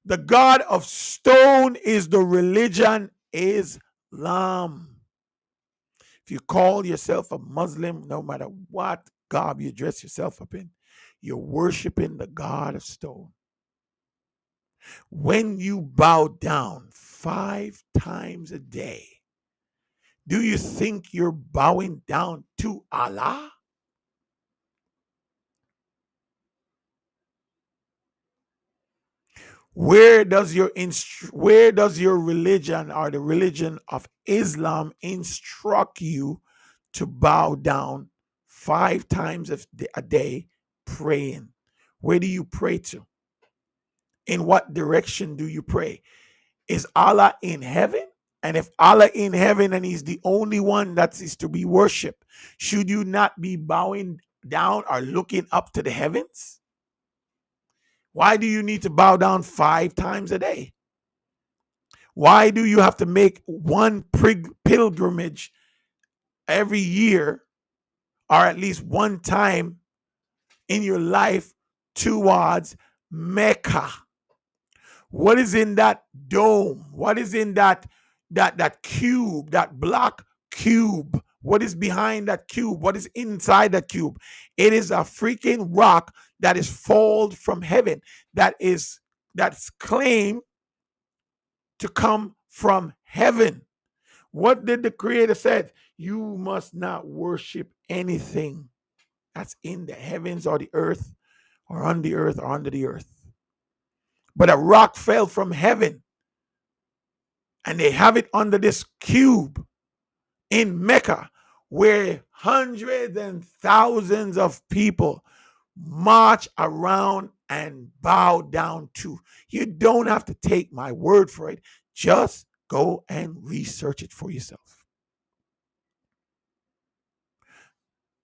The God of stone is the religion Islam. If you call yourself a Muslim, no matter what garb you dress yourself up in, you're worshiping the God of stone. When you bow down 5 times a day, do you think you're bowing down to Allah? Where does your religion or the religion of Islam instruct you to bow down 5 times a day praying? Where do you pray to? In what direction do you pray? Is Allah in heaven? And if Allah in heaven and he's the only one that is to be worshipped, should you not be bowing down or looking up to the heavens? Why do you need to bow down 5 times a day? Why do you have to make one pilgrimage every year or at least one time in your life towards Mecca? What is in that dome? What is in that cube, that black cube? What is behind that cube? What is inside that cube? It is a freaking rock that is fallen from heaven, that's claimed to come from heaven. What did the Creator say? You must not worship anything that's in the heavens or the earth or on the earth or under the earth. But a rock fell from heaven, and they have it under this cube in Mecca, where hundreds and thousands of people march around and bow down to. You don't have to take my word for it. Just go and research it for yourself.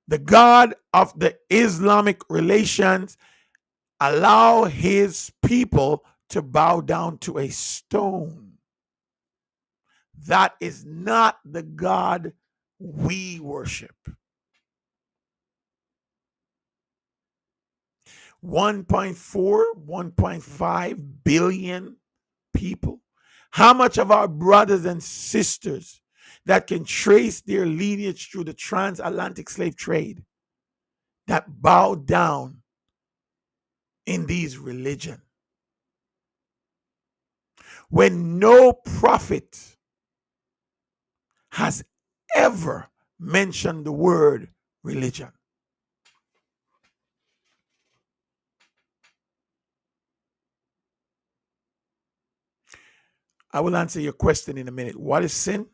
The God of the Islamic relations allow his people to bow down to a stone. That is not the God we worship. 1.4, 1.5 billion people. How much of our brothers and sisters that can trace their lineage through the transatlantic slave trade that bow down in these religions? When no prophet has ever mentioned the word religion. I will answer your question in a minute. What is sin?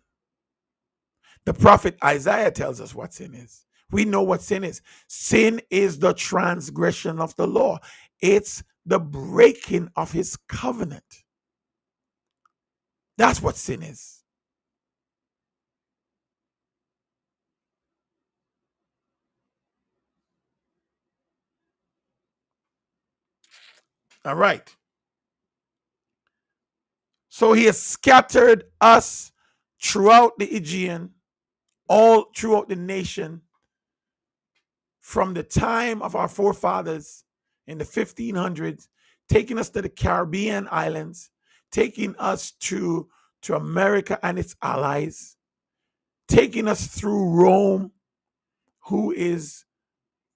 The prophet Isaiah tells us what sin is. We know what sin is. Sin is the transgression of the law. It's the breaking of his covenant. That's what sin is. All right. So he has scattered us throughout the Aegean, all throughout the nation, from the time of our forefathers in the 1500s, taking us to the Caribbean islands, taking us to America and its allies, taking us through Rome, who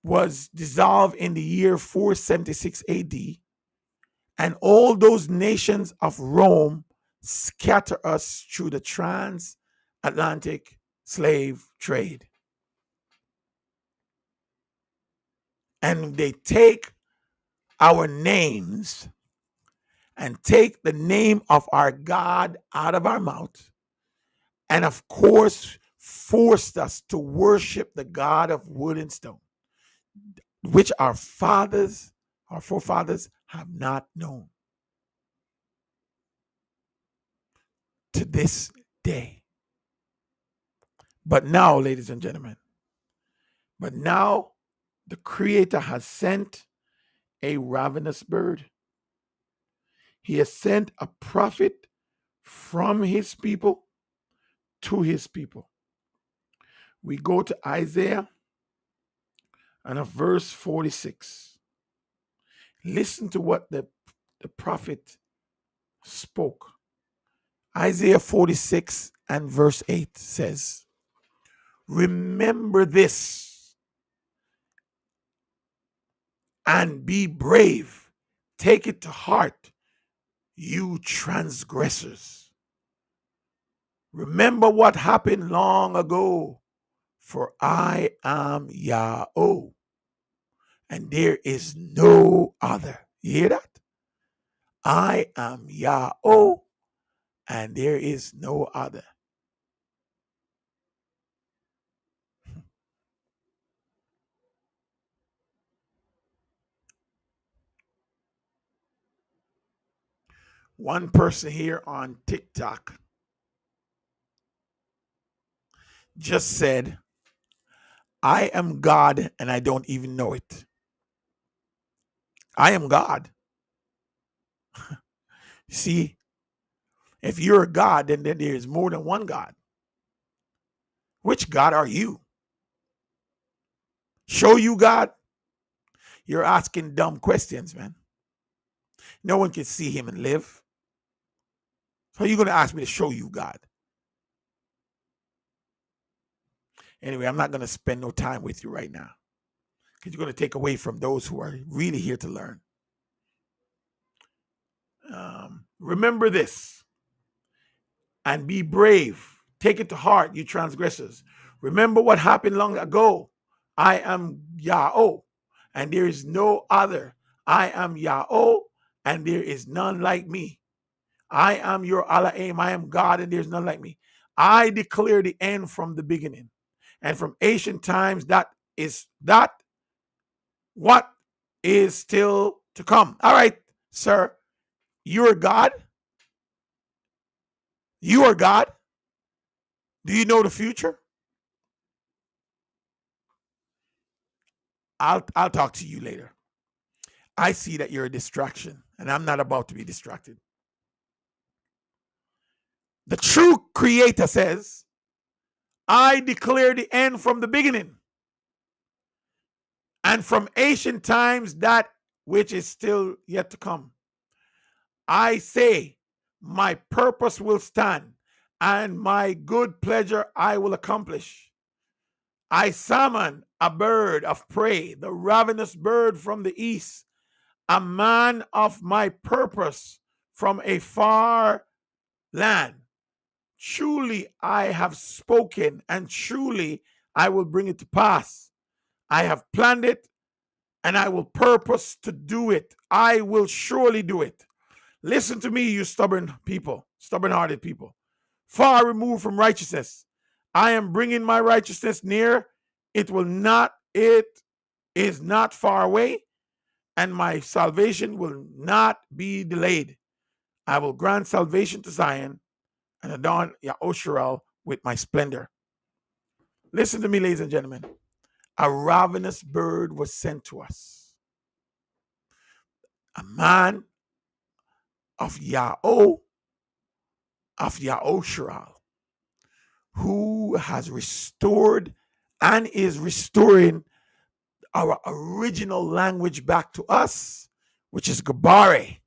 was dissolved in the year 476 AD, and all those nations of Rome scatter us through the transatlantic slave trade. And they take our names and take the name of our God out of our mouth, and of course, forced us to worship the God of wood and stone, which our forefathers, have not known to this day. But now, ladies and gentlemen, the Creator has sent a ravenous bird. He has sent a prophet from his people to his people. We go to Isaiah and of verse 46. Listen to what the prophet spoke. Isaiah 46 and verse 8 says, "Remember this and be brave. Take it to heart, you transgressors. Remember what happened long ago, for I am Yahweh, and there is no other." You hear that? I am Yahweh, and there is no other. One person here on TikTok just said, "I am God and I don't even know it." I am God. See, if you're a God, then there is more than one God. Which God are you? Show you God? You're asking dumb questions, man. No one can see him and live. So you're going to ask me to show you God. Anyway, I'm not going to spend no time with you right now, because you're going to take away from those who are really here to learn. Remember this and be brave. Take it to heart, you transgressors. Remember what happened long ago. I am Yahweh, and there is no other. I am Yahweh, and there is none like me. I am your Elohim. I am God, and there's none like me. I declare the end from the beginning, and from ancient times that what is still to come. All right, sir, you're God. You are God. Do you know the future? I'll talk to you later. I see that you're a distraction, and I'm not about to be distracted. The true creator says, I declare the end from the beginning, and from ancient times that which is still yet to come. I say, my purpose will stand, and my good pleasure I will accomplish. I summon a bird of prey, the ravenous bird from the east, a man of my purpose from a far land. Truly I have spoken, and truly I will bring it to pass. I have planned it, and I will purpose to do it. I will surely do it. Listen to me, you stubborn people, stubborn-hearted people, far removed from righteousness. I am bringing my righteousness near. It is not far away, and my salvation will not be delayed. I will grant salvation to Zion and adorn Yahusha with my splendor. Listen to me, ladies and gentlemen. A ravenous bird was sent to us. a man of Yahweh, of Yahushua, who has restored and is restoring our original language back to us, which is Gabare.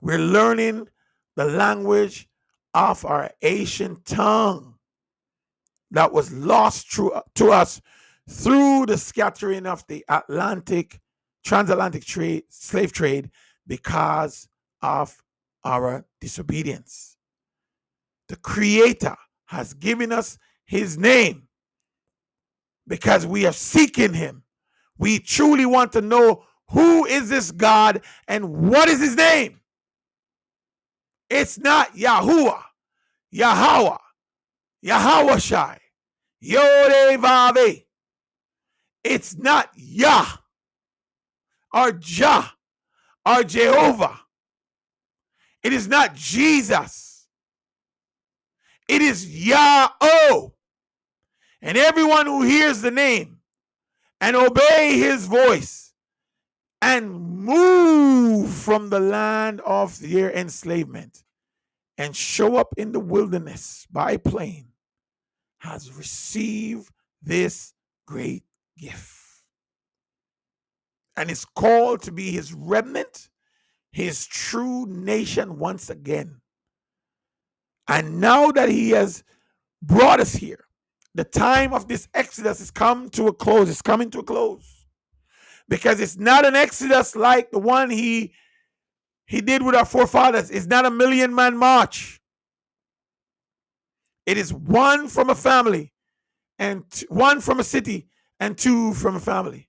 We're learning the language of our ancient tongue that was lost to us through the scattering of the transatlantic slave trade because of our disobedience. The Creator has given us his name because we are seeking him. We truly want to know who is this God and what is his name. It's not Yahuwah, Yahweh, Yahawashai, Yodevave. It's not Yah or Jah or Jehovah. It is not Jesus. It is Yah-O. And everyone who hears the name and obey his voice and move from the land of their enslavement and show up in the wilderness by plane has received this great gift. And is called to be his remnant, his true nation once again. And now that he has brought us here, the time of this exodus is come to a close. It's coming to a close. Because it's not an exodus like the one he did with our forefathers. It's not a 1,000,000-man march. It is one from a family, and one from a city, and two from a family.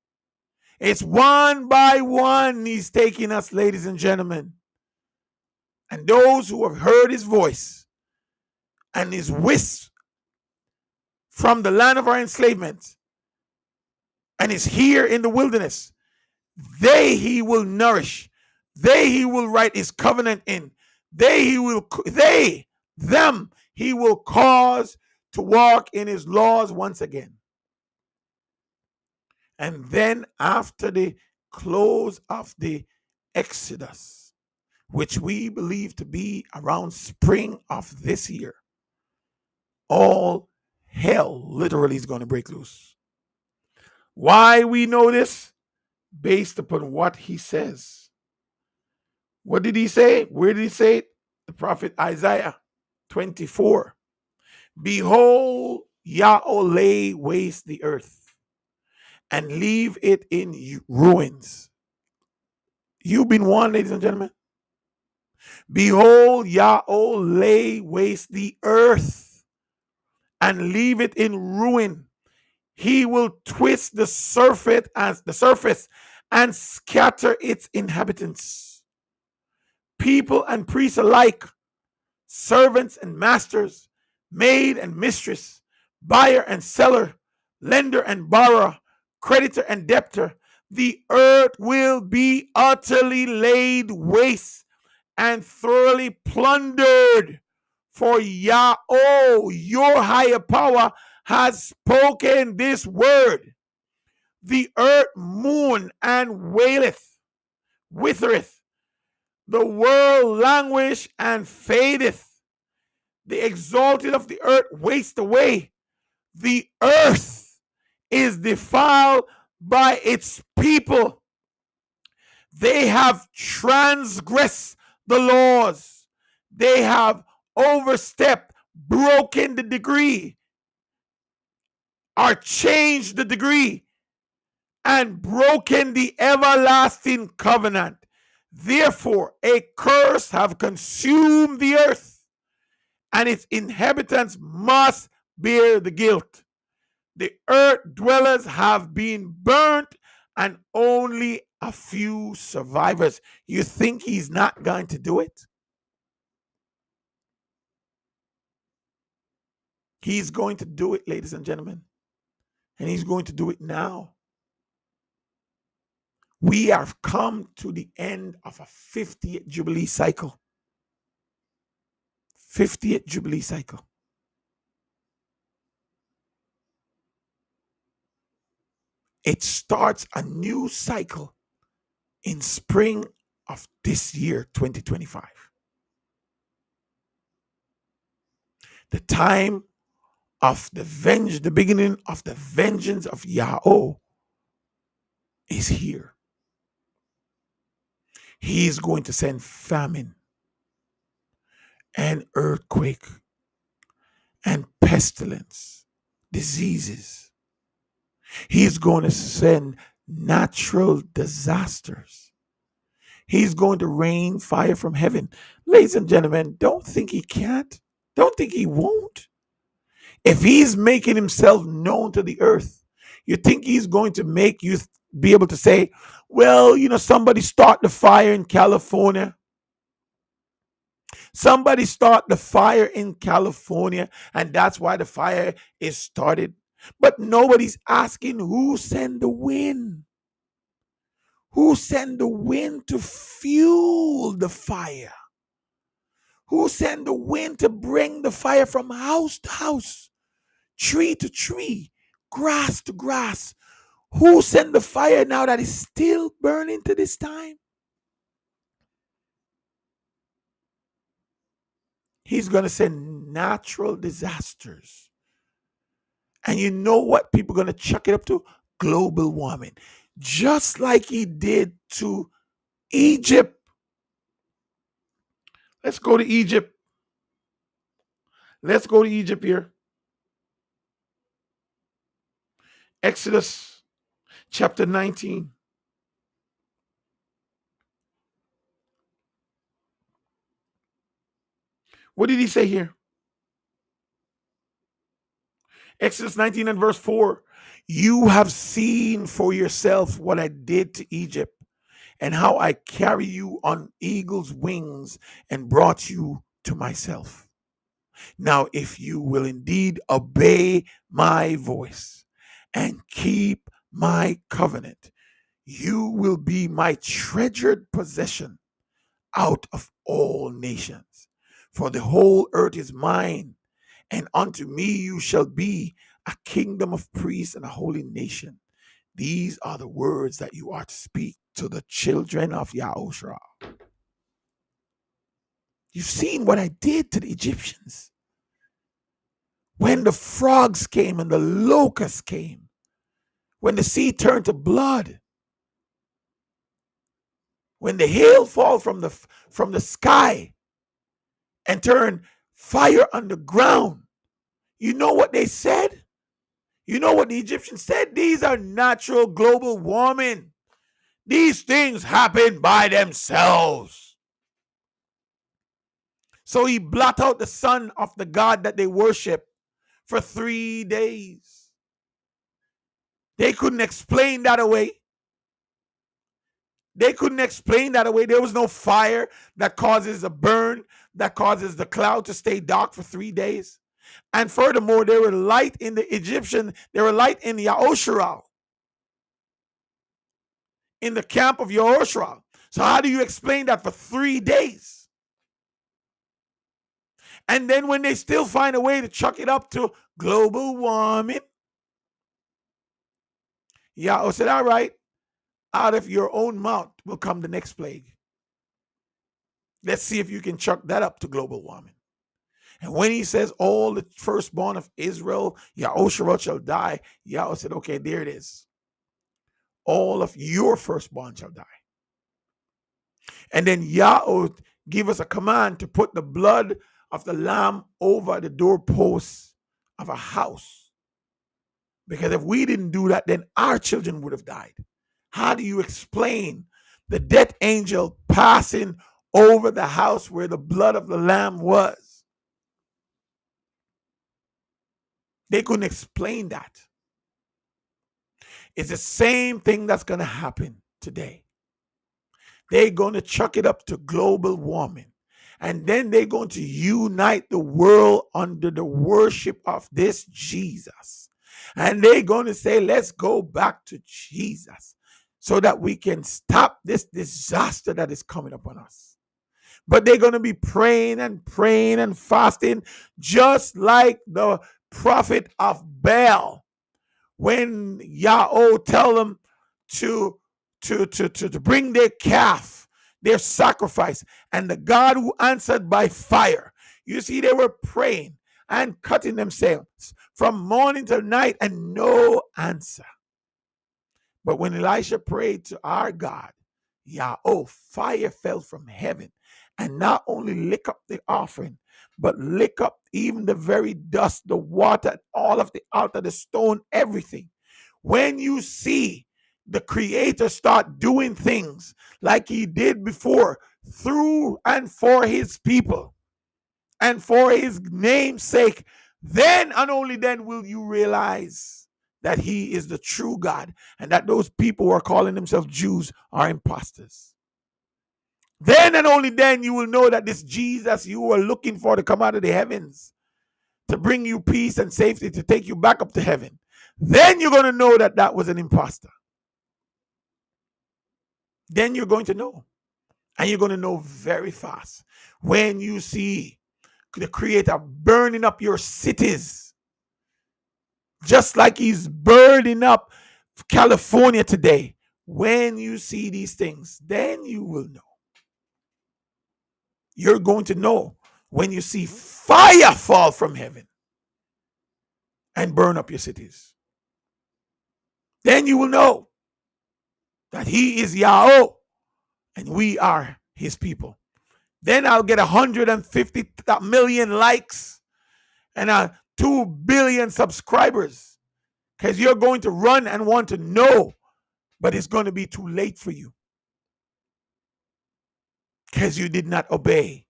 It's one by one he's taking us, ladies and gentlemen. And those who have heard his voice and his whisk from the land of our enslavement and is here in the wilderness, he will nourish. He will write his covenant in. He will cause to walk in his laws once again. And then after the close of the Exodus, which we believe to be around spring of this year, all hell literally is going to break loose. Why we know this? Based upon what he says. What did he say? Where did he say it? The prophet Isaiah 24. Behold, Yahweh lay waste the earth and leave it in ruins. You've been warned, ladies and gentlemen. Behold, Yahweh lay waste the earth and leave it in ruin. He will twist the surface and scatter its inhabitants. People and priests alike, servants and masters, maid and mistress, buyer and seller, lender and borrower, creditor and debtor, the earth will be utterly laid waste and thoroughly plundered. For Yahweh, your higher power, has spoken this word. The earth mourn and waileth, withereth. The world languish and fadeth. The exalted of the earth waste away. The earth is defiled by its people. They have transgressed the laws. They have overstepped, broken the decree, or changed the decree, and broken the everlasting covenant. Therefore, a curse have consumed the earth, and its inhabitants must bear the guilt. The earth dwellers have been burnt, and only a few survivors. You think he's not going to do it? He's going to do it, ladies and gentlemen. And he's going to do it now. We have come to the end of a 50th Jubilee cycle. 50th Jubilee cycle. It starts a new cycle in spring of this year, 2025. The time of the beginning of the vengeance of Yahweh is here. He is going to send famine and earthquake and pestilence, diseases. He's going to send natural disasters. He's going to rain fire from heaven. Ladies and gentlemen, don't think he can't. Don't think he won't. If he's making himself known to the earth, you think he's going to make you be able to say, well, somebody start the fire in California. Somebody start the fire in California, and that's why the fire is started. But nobody's asking who sent the wind. Who sent the wind to fuel the fire? Who sent the wind to bring the fire from house to house, tree to tree, grass to grass? Who sent the fire now that is still burning to this time? He's going to send natural disasters. And you know what people are going to chuck it up to? Global warming. Just like he did to Egypt. Let's go to Egypt. Let's go to Egypt here. Exodus chapter 19. What did he say here? Exodus 19 and verse 4. You have seen for yourself what I did to Egypt, and how I carry you on eagle's wings and brought you to myself. Now, if you will indeed obey my voice and keep my covenant, you will be my treasured possession out of all nations. For the whole earth is mine, and unto me you shall be a kingdom of priests and a holy nation. These are the words that you are to speak to the children of Yahushua. You've seen what I did to the Egyptians. When the frogs came and the locusts came, when the sea turned to blood, when the hail fall from the sky and turn fire on the ground, you know what they said? You know what the Egyptians said? These are natural global warming. These things happen by themselves. So he blot out the sun of the God that they worship for 3 days. They couldn't explain that away. They couldn't explain that away. There was no fire that causes a burn, that causes the cloud to stay dark for 3 days. And furthermore, there were light in the Egyptian, there were light in Yahushua, in the camp of Yahushua. So how do you explain that for 3 days? And then when they still find a way to chuck it up to global warming, Yahweh said, all right, out of your own mouth will come the next plague. Let's see if you can chuck that up to global warming. And when he says all the firstborn of Israel, Yahushua shall die, Yahweh said, okay, there it is. All of your firstborn shall die. And then Yahweh give us a command to put the blood of the lamb over the doorposts of a house. Because if we didn't do that, then our children would have died. How do you explain the death angel passing over the house where the blood of the lamb was? They couldn't explain that. It's the same thing that's going to happen today. They're going to chuck it up to global warming. And then they're going to unite the world under the worship of this Jesus. And they're going to say, let's go back to Jesus so that we can stop this disaster that is coming upon us. But they're going to be praying and fasting, just like the prophet of Baal. When Yahweh tell them to to bring their calf, their sacrifice, and the God who answered by fire. You see, they were praying and cutting themselves from morning till night and no answer. But when Elisha prayed to our God, Yahweh, fire fell from heaven and not only lick up the offering, but lick up even the very dust, the water, all of the altar, the stone, everything. When you see the Creator start doing things like he did before, through and for his people and for his name's sake, then and only then will you realize that he is the true God and that those people who are calling themselves Jews are imposters. Then and only then you will know that this Jesus you are looking for to come out of the heavens, to bring you peace and safety, to take you back up to heaven, then you're going to know that that was an imposter. Then you're going to know. And you're going to know very fast when you see the Creator burning up your cities, just like he's burning up California today. When you see these things, then you will know. You're going to know when you see fire fall from heaven and burn up your cities. Then you will know that he is Yahweh and we are his people. Then I'll get 150 million likes and 2 billion subscribers, because you're going to run and want to know, but it's going to be too late for you because you did not obey.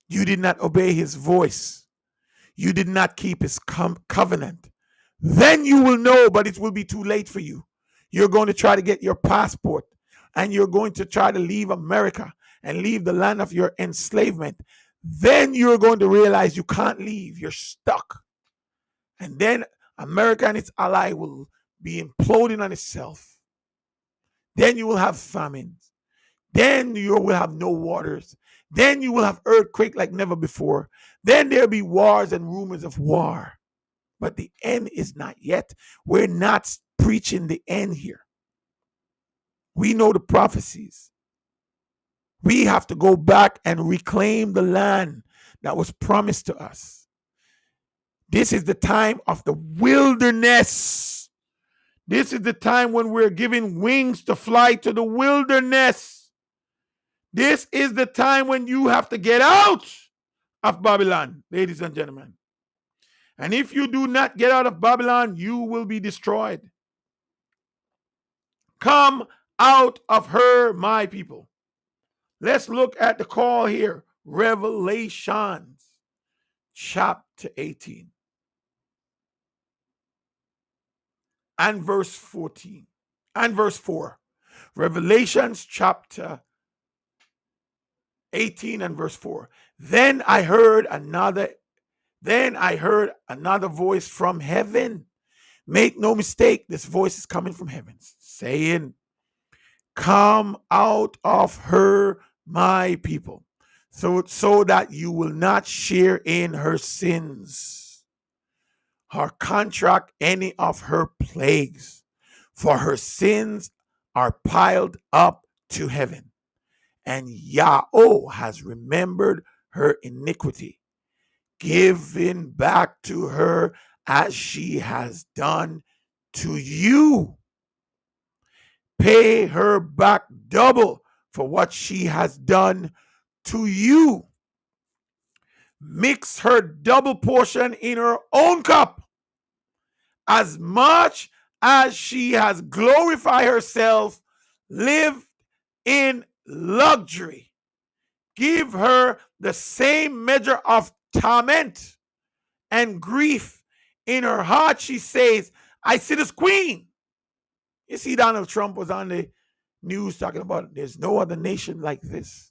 You did not obey his voice. You did not keep his covenant. Then you will know, but it will be too late for you. You're going to try to get your passport and you're going to try to leave America and leave the land of your enslavement. Then you're going to realize you can't leave. You're stuck. And then America and its ally will be imploding on itself. Then you will have famines. Then you will have no waters. Then you will have earthquake like never before. Then there'll be wars and rumors of war. But the end is not yet. We're not preaching the end here. We know the prophecies. We have to go back and reclaim the land that was promised to us. This is the time of the wilderness. This is the time when we're giving wings to fly to the wilderness. This is the time when you have to get out of Babylon, ladies and gentlemen. And if you do not get out of Babylon, you will be destroyed. Come out of her, my people. Let's look at the call here. Revelations chapter 18 and verse 14 and verse 4. Revelations chapter 18 and verse 4. Then I heard another voice from heaven. Make no mistake, this voice is coming from heaven, saying, come out of her, my people, so that you will not share in her sins, her contract any of her plagues, for her sins are piled up to heaven, and Yahweh has remembered her iniquity, giving back to her as she has done to you. Pay her back double for what she has done to you. Mix her double portion in her own cup. As much as she has glorified herself, lived in luxury, give her the same measure of torment and grief in her heart. She says, I sit as queen. You see, Donald Trump was on the news talking about there's no other nation like this,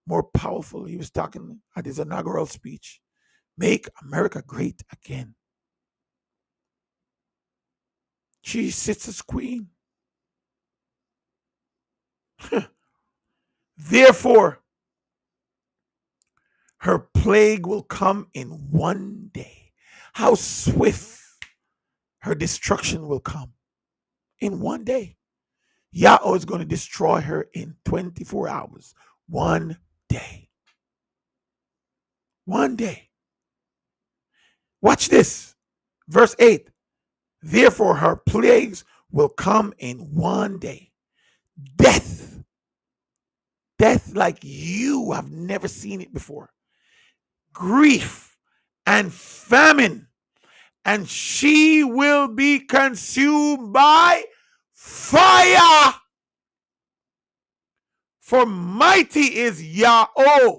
more powerful. He was talking at his inaugural speech. Make America great again. She sits as queen. Therefore, her plague will come in one day. How swift her destruction will come in one day. Yahweh is going to destroy her in 24 hours. One day. One day. Watch this. Verse 8. Therefore, her plagues will come in one day. Death. Death like you have never seen it before. Grief and famine. And she will be consumed by fire. For mighty is Yahweh,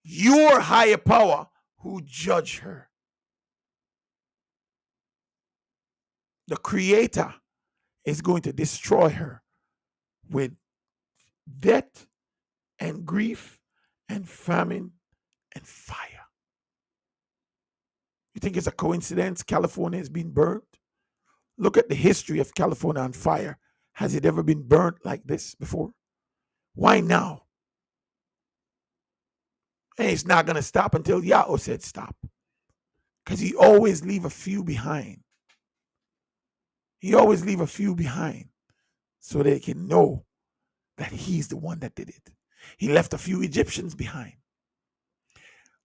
your higher power, who judge her. The Creator is going to destroy her with death and grief and famine and fire. You think it's a coincidence California has been burnt? Look at the history of California on fire. Has it ever been burnt like this before? Why now? And it's not going to stop until Yahweh said stop. Because he always leave a few behind. He always leave a few behind so they can know that he's the one that did it. He left a few Egyptians behind.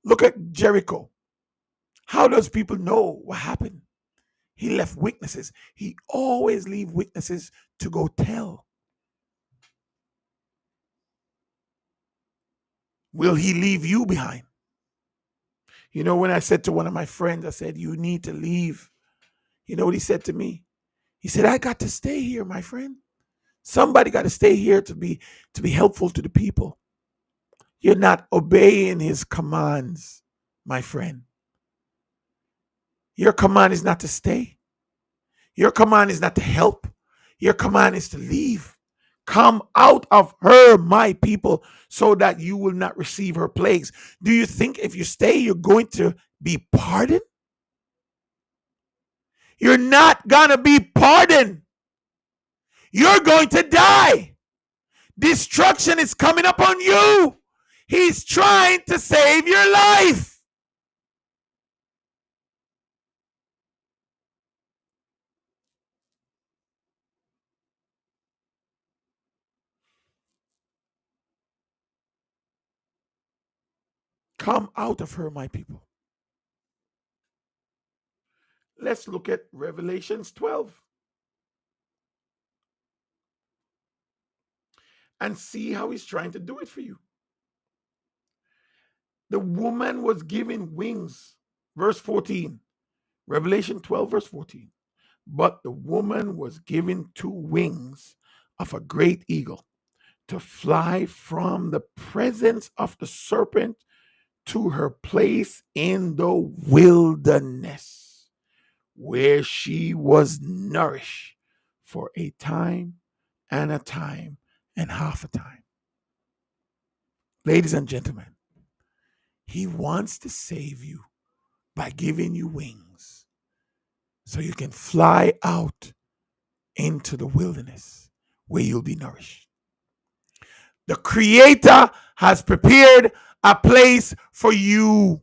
Look at Jericho. How does people know what happened? He left witnesses. He always leave witnesses to go tell. Will he leave you behind? You know, when I said to one of my friends, I said, you need to leave. You know what he said to me? He said, I got to stay here, my friend. Somebody got to stay here to be helpful to the people. You're not obeying his commands, my friend. Your command is not to stay. Your command is not to help. Your command is to leave. Come out of her, my people, so that you will not receive her plagues. Do you think if you stay, you're going to be pardoned? You're not going to be pardoned. You're going to die. Destruction is coming upon you. He's trying to save your life. Come out of her, my people. Let's look at Revelations 12 and see how he's trying to do it for you. The woman was given wings. Verse 14. Revelation 12, verse 14. But the woman was given 2 wings of a great eagle to fly from the presence of the serpent to her place in the wilderness, where she was nourished for a time and a time and half a time. Ladies and gentlemen, he wants to save you by giving you wings so you can fly out into the wilderness where you'll be nourished. The Creator has prepared a place for you.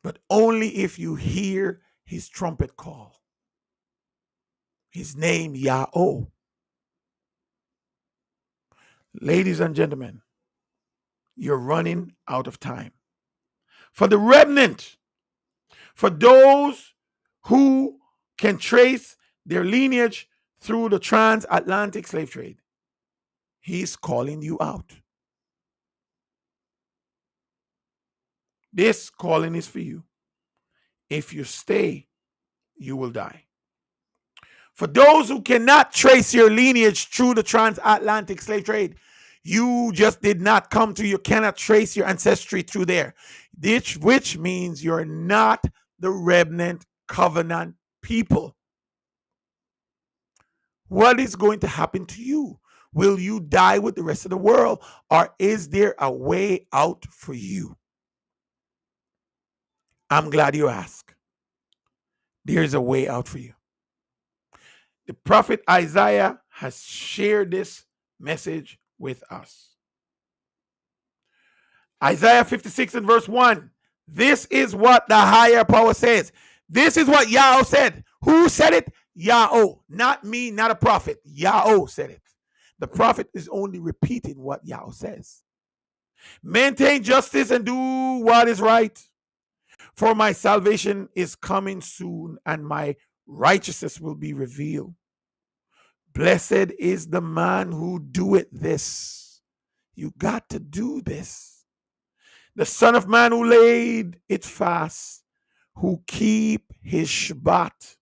But only if you hear his trumpet call. His name, Yahweh. Ladies and gentlemen, you're running out of time. For the remnant, for those who can trace their lineage through the transatlantic slave trade, he's calling you out. This calling is for you. If you stay, you will die. For those who cannot trace your lineage through the transatlantic slave trade, you just did not come to, you cannot trace your ancestry through there, which means you're not the remnant covenant people. What is going to happen to you? Will you die with the rest of the world, or is there a way out for you? I'm glad you asked. There's a way out for you. The prophet Isaiah has shared this message with us. Isaiah 56 and verse 1. This is what the higher power says. This is what Yahweh said. Who said it? Yahweh. Not me, not a prophet. Yahweh said it. The prophet is only repeating what Yahweh says. Maintain justice and do what is right, for my salvation is coming soon, and my righteousness will be revealed. Blessed is the man who doeth this. You got to do this. The Son of Man who laid it fast, who keep his Shabbat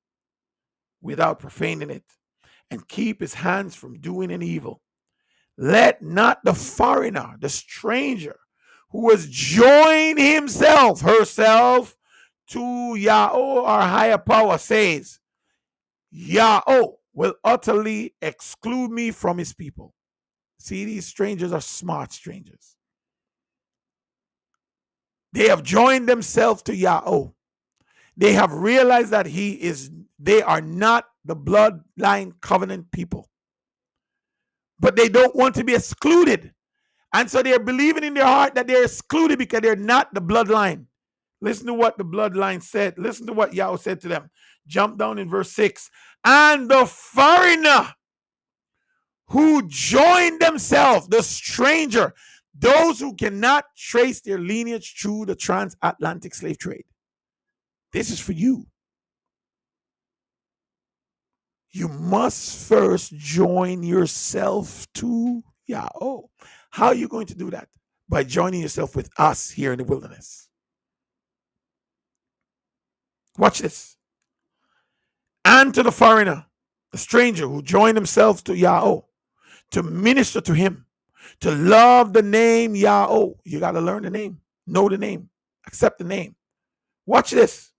without profaning it, and keep his hands from doing an evil. Let not the foreigner, the stranger, who has joined himself, herself, to Yahweh, our higher power, says, Yahweh will utterly exclude me from his people. See, these strangers are smart strangers. They have joined themselves to Yahweh. They have realized that they are not the bloodline covenant people. But they don't want to be excluded. And so they're believing in their heart that they're excluded because they're not the bloodline. Listen to what the bloodline said. Listen to what Yahweh said to them. Jump down in verse 6. And the foreigner who joined themselves, the stranger, those who cannot trace their lineage through the transatlantic slave trade. This is for you. You must first join yourself to Yahweh. How are you going to do that? By joining yourself with us here in the wilderness. Watch this. And to the foreigner, the stranger who joined themselves to Yahweh, to minister to him, to love the name Yahweh. You got to learn the name, know the name, accept the name. Watch this.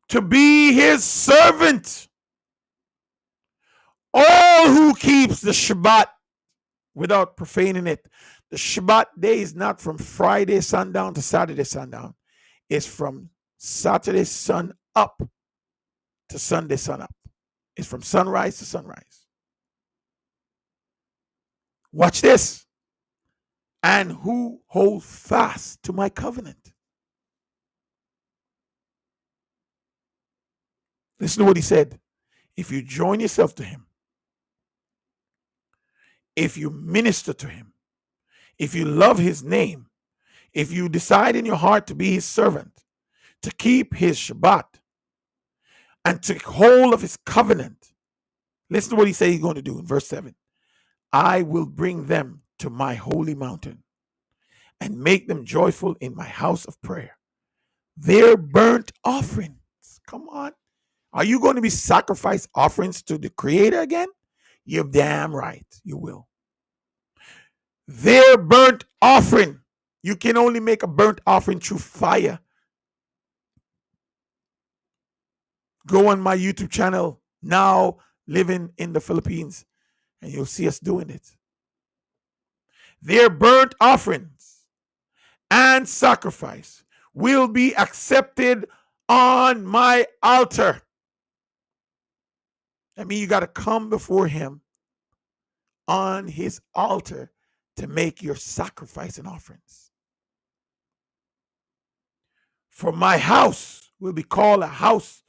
To be his servant. All who keeps the Shabbat without profaning it. The Shabbat day is not from Friday sundown to Saturday sundown. It's from Saturday sun up to Sunday sun up. It's from sunrise to sunrise. Watch this. And who hold fast to my covenant. Listen to what he said. If you join yourself to him, if you minister to him, if you love his name, if you decide in your heart to be his servant, to keep his Shabbat, and to take hold of his covenant, listen to what he said he's going to do in verse 7. I will bring them to my holy mountain and make them joyful in my house of prayer. Their burnt offerings. Come on. Are you going to be sacrifice offerings to the Creator again? You're damn right you will. Their burnt offering. You can only make a burnt offering through fire. Go on my YouTube channel, Now Living in the Philippines, and you'll see us doing it. Their burnt offerings and sacrifice will be accepted on my altar. I mean, you got to come before him on his altar to make your sacrifice and offerings. For my house will be called a house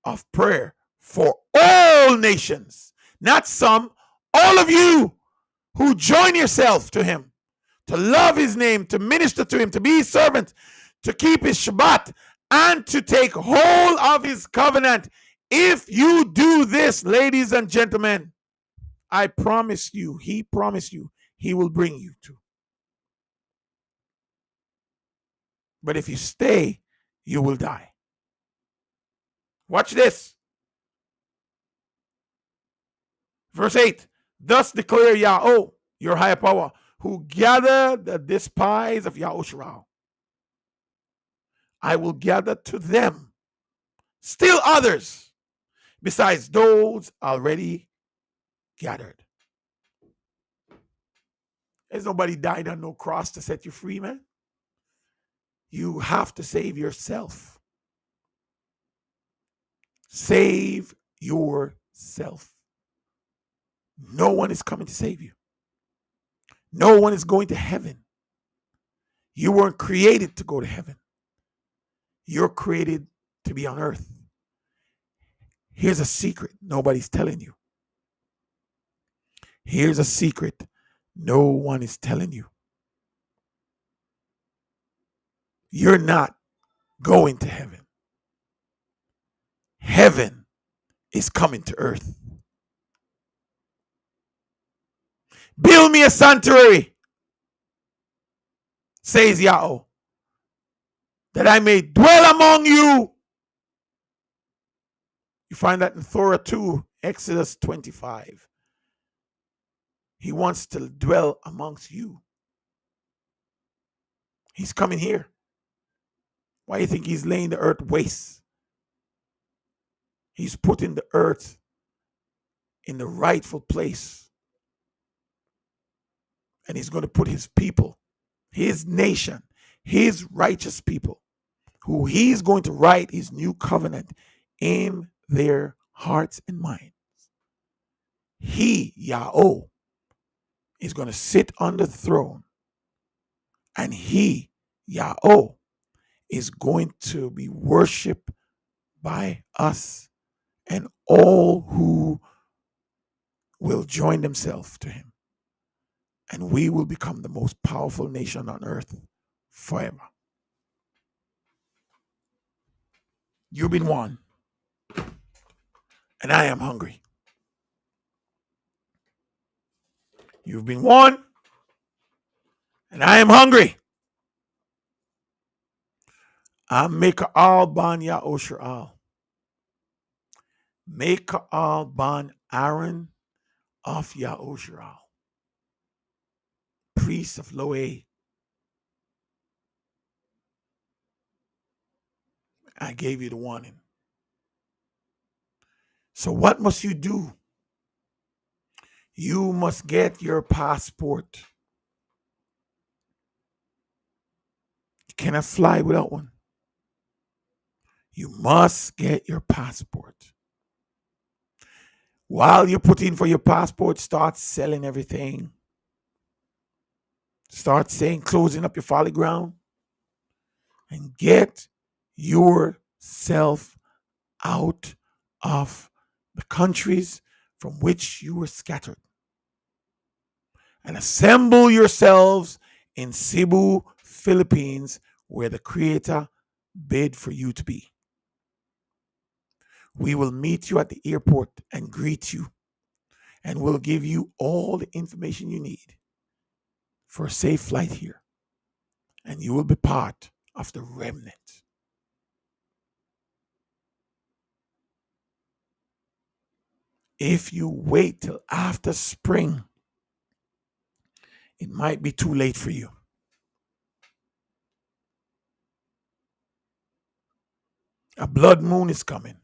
of prayer for all nations, not some, all of you who join yourself to him, to love his name, to minister to him, to be his servant, to keep his Shabbat, and to take hold of his covenant. If you do this, ladies and gentlemen, I promise you, he promised you, he will bring you to. But if you stay, you will die. Watch this. Verse 8. Thus declare Yahweh, your higher power, who gather the despised of Yahushua. I will gather to them still others besides those already gathered. There's nobody died on no cross to set you free, man. You have to save yourself. Save yourself. No one is coming to save you. No one is going to heaven. You weren't created to go to heaven. You're created to be on earth. Here's a secret nobody's telling you. Here's a secret no one is telling you. You're not going to heaven. Heaven is coming to earth. Build me a sanctuary, says Yahweh, that I may dwell among you. You find that in Torah 2, Exodus 25. He wants to dwell amongst you. He's coming here. Why do you think he's laying the earth waste? He's putting the earth in the rightful place. And he's going to put his people, his nation, his righteous people, who he's going to write his new covenant in their hearts and minds. He, Yahweh, is going to sit on the throne. And he, Yahweh, is going to be worshipped by us and all who will join themselves to him. And we will become the most powerful nation on earth forever. You've been warned, and I am hungry. You've been warned, and I am hungry. I'm Meka'al ban Ya'osher al. Meka'al ban Aaron of Ya'osher al. Priest of Loe. I gave you the warning. So what must you do? You must get your passport. You cannot fly without one. You must get your passport. While you're putting for your passport, start selling everything. Start saying, closing up your folly ground. And get yourself out of the countries from which you were scattered. And assemble yourselves in Cebu, Philippines, where the Creator bid for you to be. We will meet you at the airport and greet you, and we'll give you all the information you need for a safe flight here. And you will be part of the remnant. If you wait till after spring, it might be too late for you. A blood moon is coming.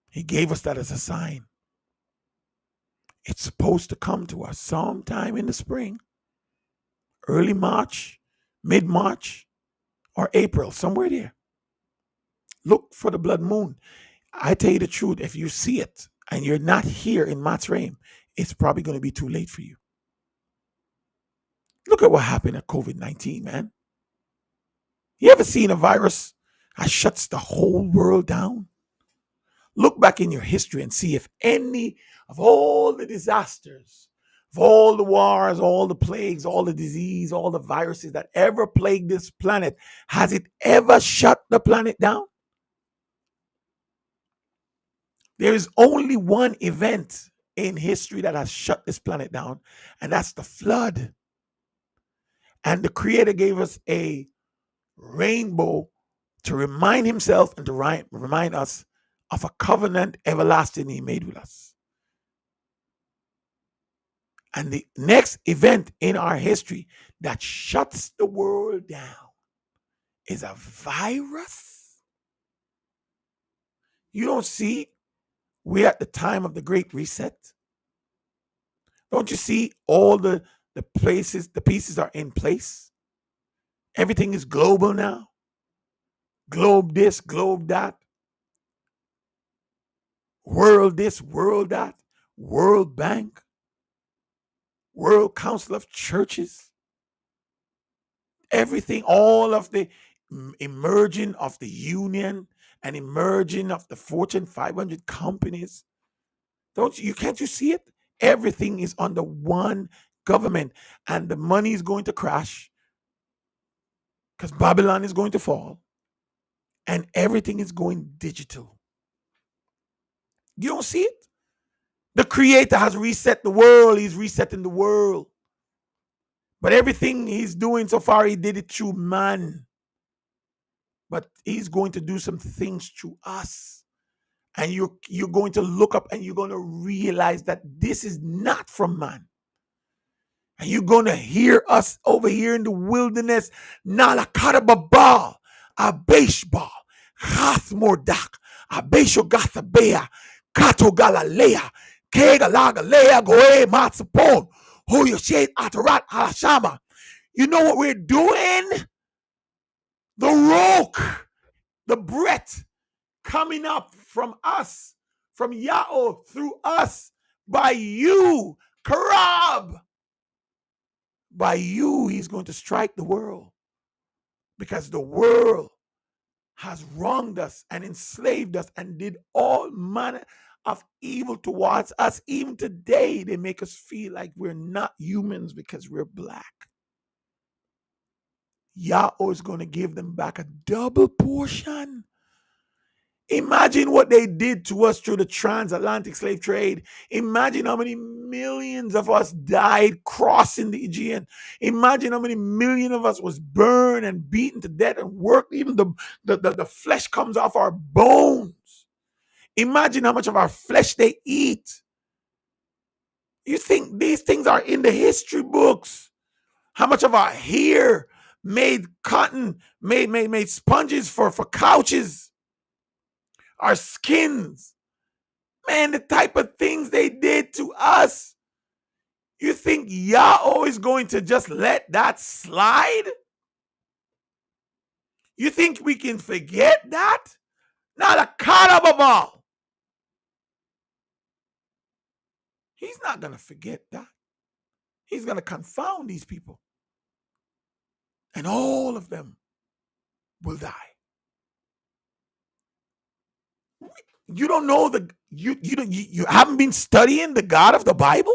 He gave us that as a sign. It's supposed to come to us sometime in the spring, early March, mid-March, or April, somewhere there. Look for the blood moon. I tell you the truth, if you see it and you're not here in Matzraim, it's probably going to be too late for you. Look at what happened at COVID-19, man. You ever seen a virus that shuts the whole world down? Look back in your history and see if any of all the disasters, of all the wars, all the plagues, all the disease, all the viruses that ever plagued this planet, has it ever shut the planet down? There is only one event in history that has shut this planet down, and that's the flood. And the Creator gave us a rainbow to remind himself and to remind us of a covenant everlasting he made with us. And the next event in our history that shuts the world down is a virus. You don't see we're at the time of the Great Reset. Don't you see all the places, the pieces are in place? Everything is global now. Globe this, globe that. World this, world that. World Bank. World Council of Churches. Everything, all of the emerging of the UN and emerging of the Fortune 500 companies. Can't you see it? Everything is under one government, and the money is going to crash because Babylon is going to fall, and everything is going digital. You don't see it? The creator has reset the world. He's resetting the world. But everything he's doing so far, he did it through man. But he's going to do some things through us. And you're going to look up and you're going to realize that this is not from man. And you're going to hear us over here in the wilderness. Nalakadababal, Abeshbal, Hathmordak, Abeshogathabea, Kato Galilea, Kegalagalea, Goe Matsapon, Hoyoshet Atarat Halashama. You know what we're doing? The rock, the breath coming up from us, from Yahweh through us, by you, Karab. By you, he's going to strike the world, because the world has wronged us and enslaved us and did all manner of evil towards us. Even today, they make us feel like we're not humans because we're black. Yahweh is going to give them back a double portion. Imagine what they did to us through the transatlantic slave trade. Imagine how many millions of us died crossing the Aegean. Imagine how many million of us was burned and beaten to death and worked. Even the flesh comes off our bones. Imagine how much of our flesh they eat. You think these things are in the history books? How much of our hair made cotton, made sponges for couches? Our skins. Man, the type of things they did to us. You think Yahweh is going to just let that slide? You think we can forget that? Not a carababal. He's not going to forget that. He's going to confound these people. And all of them will die. You don't know you haven't been studying the God of the Bible?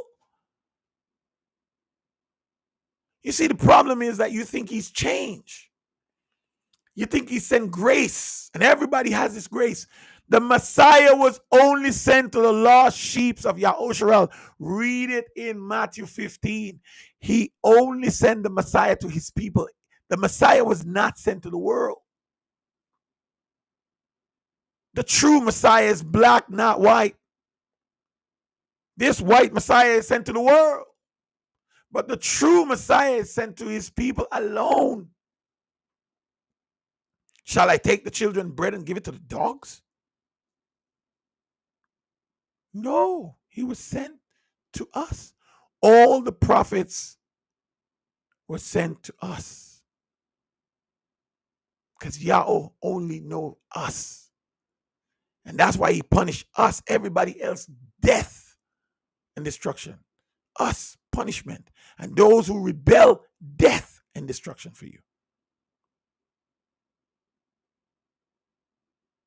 You see, the problem is that you think he's changed. You think he sent grace, and everybody has this grace. The Messiah was only sent to the lost sheep of Yahushua. Read it in Matthew 15. He only sent the Messiah to his people. The Messiah was not sent to the world. The true Messiah is black, not white. This white Messiah is sent to the world. But the true Messiah is sent to his people alone. Shall I take the children's bread and give it to the dogs? No, he was sent to us. All the prophets were sent to us. Because Yahweh only knows us. And that's why he punished us. Everybody else, death and destruction. Us, punishment. And those who rebel, death and destruction for you.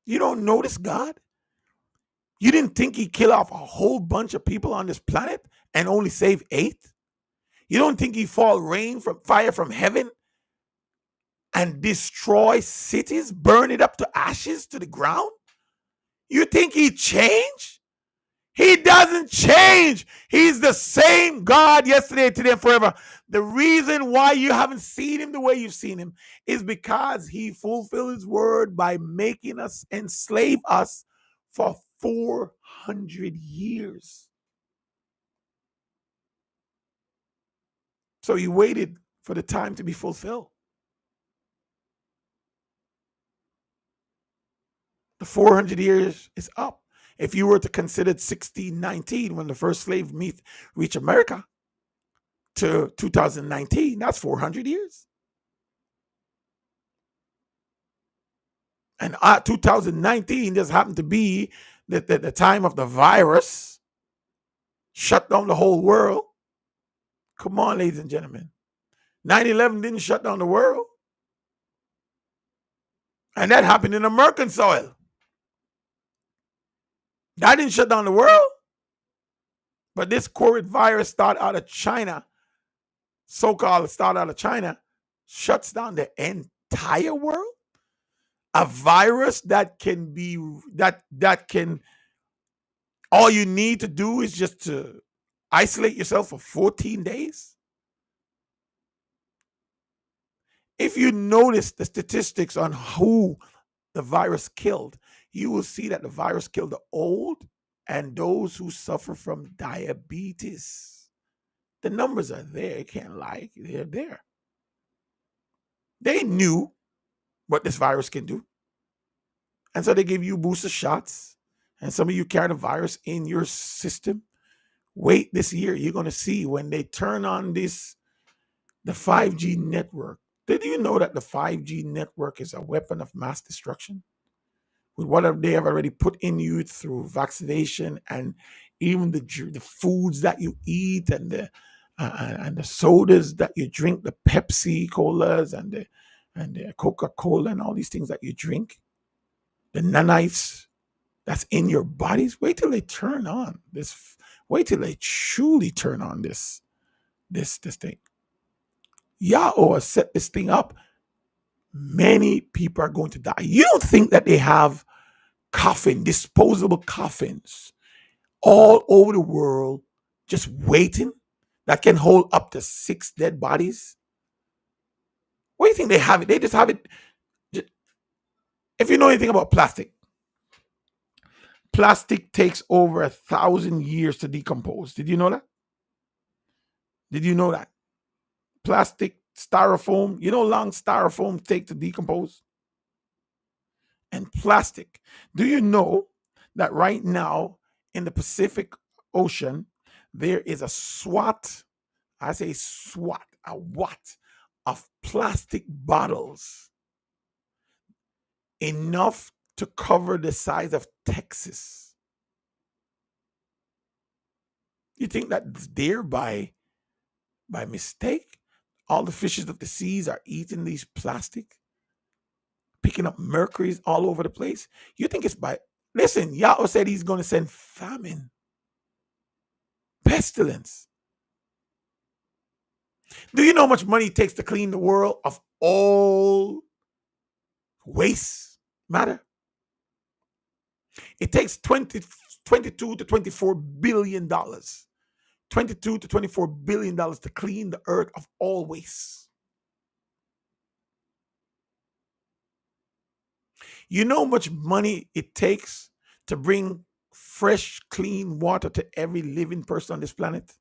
You don't notice God? You didn't think he killed off a whole bunch of people on this planet and only save 8? You don't think he fall rain from fire from heaven and destroy cities, burn it up to ashes to the ground? You think he changed? He doesn't change. He's the same God yesterday, today, and forever. The reason why you haven't seen him the way you've seen him is because he fulfilled his word by making us enslave us for 400 years. So he waited for the time to be fulfilled. The 400 years is up. If you were to consider 1619, when the first slave reached America, to 2019, that's 400 years. And 2019 just happened to be the time of the virus, shut down the whole world. Come on, ladies and gentlemen. 9/11 didn't shut down the world. And that happened in American soil. That didn't shut down the world. But this COVID virus started out of China, so-called started out of China, shuts down the entire world. A virus that can be that can all you need to do is just to isolate yourself for 14 days. If you notice the statistics on who the virus killed, you will see that the virus killed the old and those who suffer from diabetes. The numbers are there. You can't lie. They're there. They knew what this virus can do. And so they give you booster shots. And some of you carry the virus in your system. Wait this year. You're going to see when they turn on the 5G network. Did you know that the 5G network is a weapon of mass destruction? With what they have already put in you through vaccination and even the foods that you eat and the sodas that you drink, the Pepsi Colas and the Coca-Cola and all these things that you drink, the nanites that's in your bodies. Wait till they turn on this. Wait till they truly turn on this thing. Yahweh set this thing up. Many people are going to die. You don't think that they have disposable coffins all over the world just waiting that can hold up to 6 dead bodies? What do you think they have it? They just have it. If you know anything about plastic, plastic takes over 1,000 years to decompose. Did you know that? Did you know that? Plastic, styrofoam, you know how long styrofoam take to decompose? And plastic. Do you know that right now in the Pacific Ocean, there is a SWAT, I say SWAT, a what, of plastic bottles enough to cover the size of Texas? You think that's there by mistake? All the fishes of the seas are eating these plastic, picking up mercuries all over the place. You think it's by, listen, Yahweh said he's going to send famine, pestilence. Do you know how much money it takes to clean the world of all waste matter? It takes 22 to 24 billion dollars. 22 to 24 billion dollars to clean the earth of all waste. You know how much money it takes to bring fresh, clean water to every living person on this planet?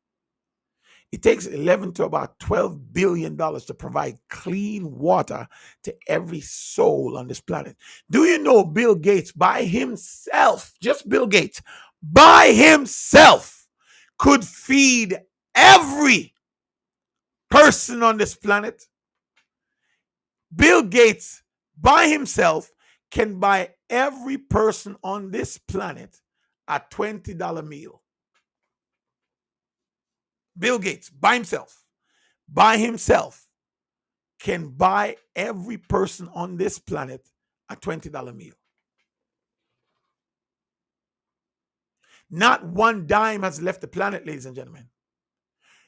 It takes 11 to about $12 billion to provide clean water to every soul on this planet. Do you know Bill Gates by himself, just Bill Gates, by himself could feed every person on this planet? Bill Gates by himself can buy every person on this planet a $20 meal. Bill Gates by himself can buy every person on this planet a $20 meal. Not one dime has left the planet, ladies and gentlemen.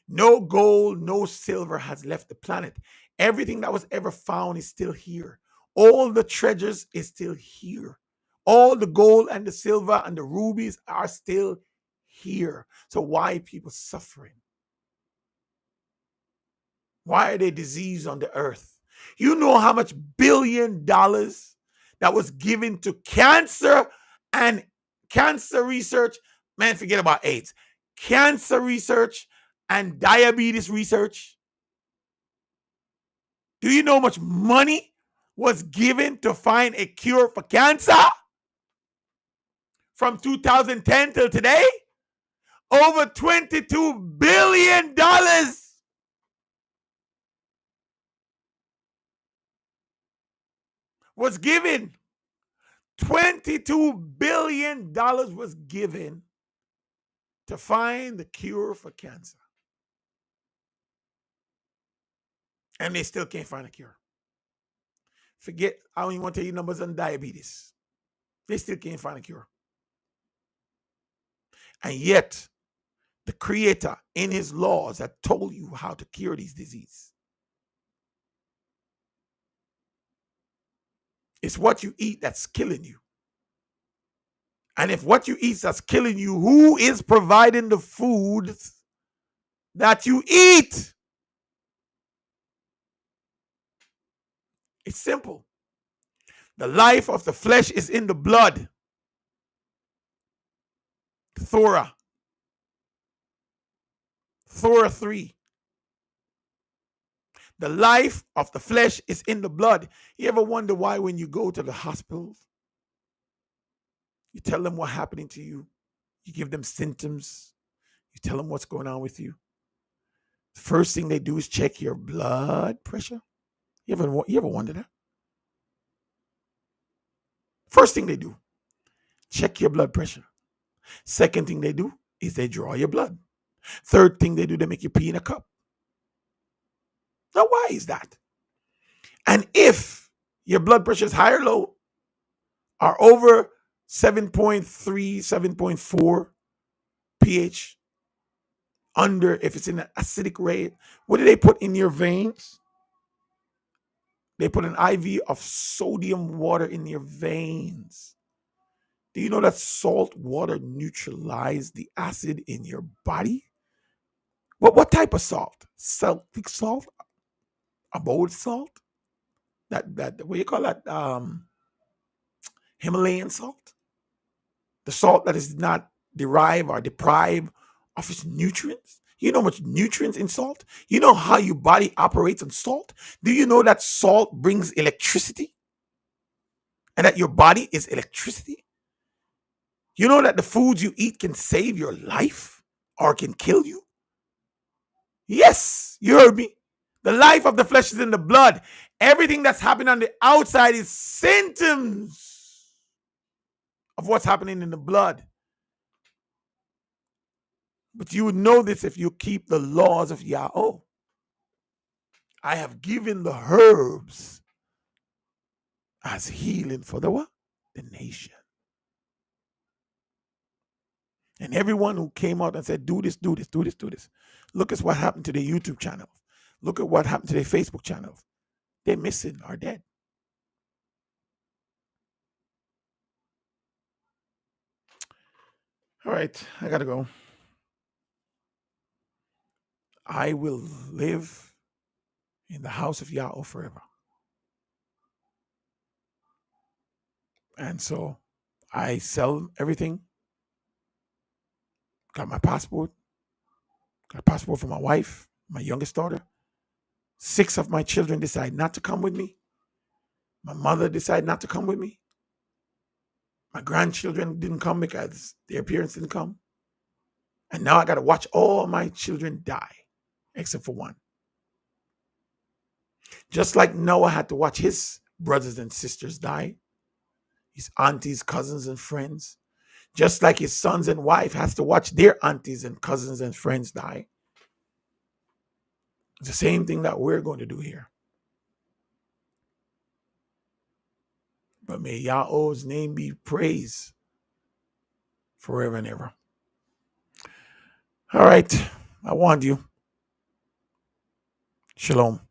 No gold, no silver has left the planet. Everything that was ever found is still here. All the treasures is still here. All the gold and the silver and the rubies are still here. So why are people suffering? Why are they diseased on the earth? You know how much $1 billion that was given to cancer and cancer research? Man, forget about AIDS. Cancer research and diabetes research. Do you know how much money was given to find a cure for cancer? From 2010 till today? Over $22 billion was given. $22 billion was given to find the cure for cancer. And they still can't find a cure. Forget, I don't even want to tell you numbers on diabetes. They still can't find a cure. And yet, the Creator in his laws had told you how to cure these diseases. It's what you eat that's killing you. And if what you eat that's killing you, who is providing the food that you eat? It's simple. The life of the flesh is in the blood. Thora 3. The life of the flesh is in the blood. You ever wonder why when you go to the hospitals, you tell them what's happening to you, you give them symptoms, you tell them what's going on with you. The first thing they do is check your blood pressure. You ever wonder that? First thing they do, check your blood pressure. Second thing they do is they draw your blood. Third thing they do, they make you pee in a cup. Now, why is that? And if your blood pressure is high or low, are over 7.3, 7.4 pH, under, if it's in an acidic rate, what do they put in your veins? They put an IV of sodium water in your veins. Do you know that salt water neutralizes the acid in your body? What type of salt? Celtic salt? Abode salt? That what do you call that? Himalayan salt? The salt that is not derived or deprived of its nutrients? You know how much nutrients in salt? You know how your body operates on salt? Do you know that salt brings electricity? And that your body is electricity? You know that the foods you eat can save your life or can kill you? Yes, you heard me. The life of the flesh is in the blood. Everything that's happening on the outside is symptoms of what's happening in the blood. But you would know this if you keep the laws of Yahweh. I have given the herbs as healing for the what? The nation. And everyone who came out and said, do this, do this, do this, do this. Look at what happened to the YouTube channels. Look at what happened to their Facebook channels. They're missing or dead. All right, I gotta go. I will live in the house of Yahweh forever. And so I sell everything. Got my passport. Got a passport for my wife, my youngest daughter. 6 of my children decide not to come with me. My mother decided not to come with me. My grandchildren didn't come because their parents didn't come. And now I got to watch all my children die, except for one. Just like Noah had to watch his brothers and sisters die, his aunties, cousins, and friends. Just like his sons and wife has to watch their aunties and cousins and friends die. It's the same thing that we're going to do here. But may Yahweh's name be praised forever and ever. All right. I warned you. Shalom.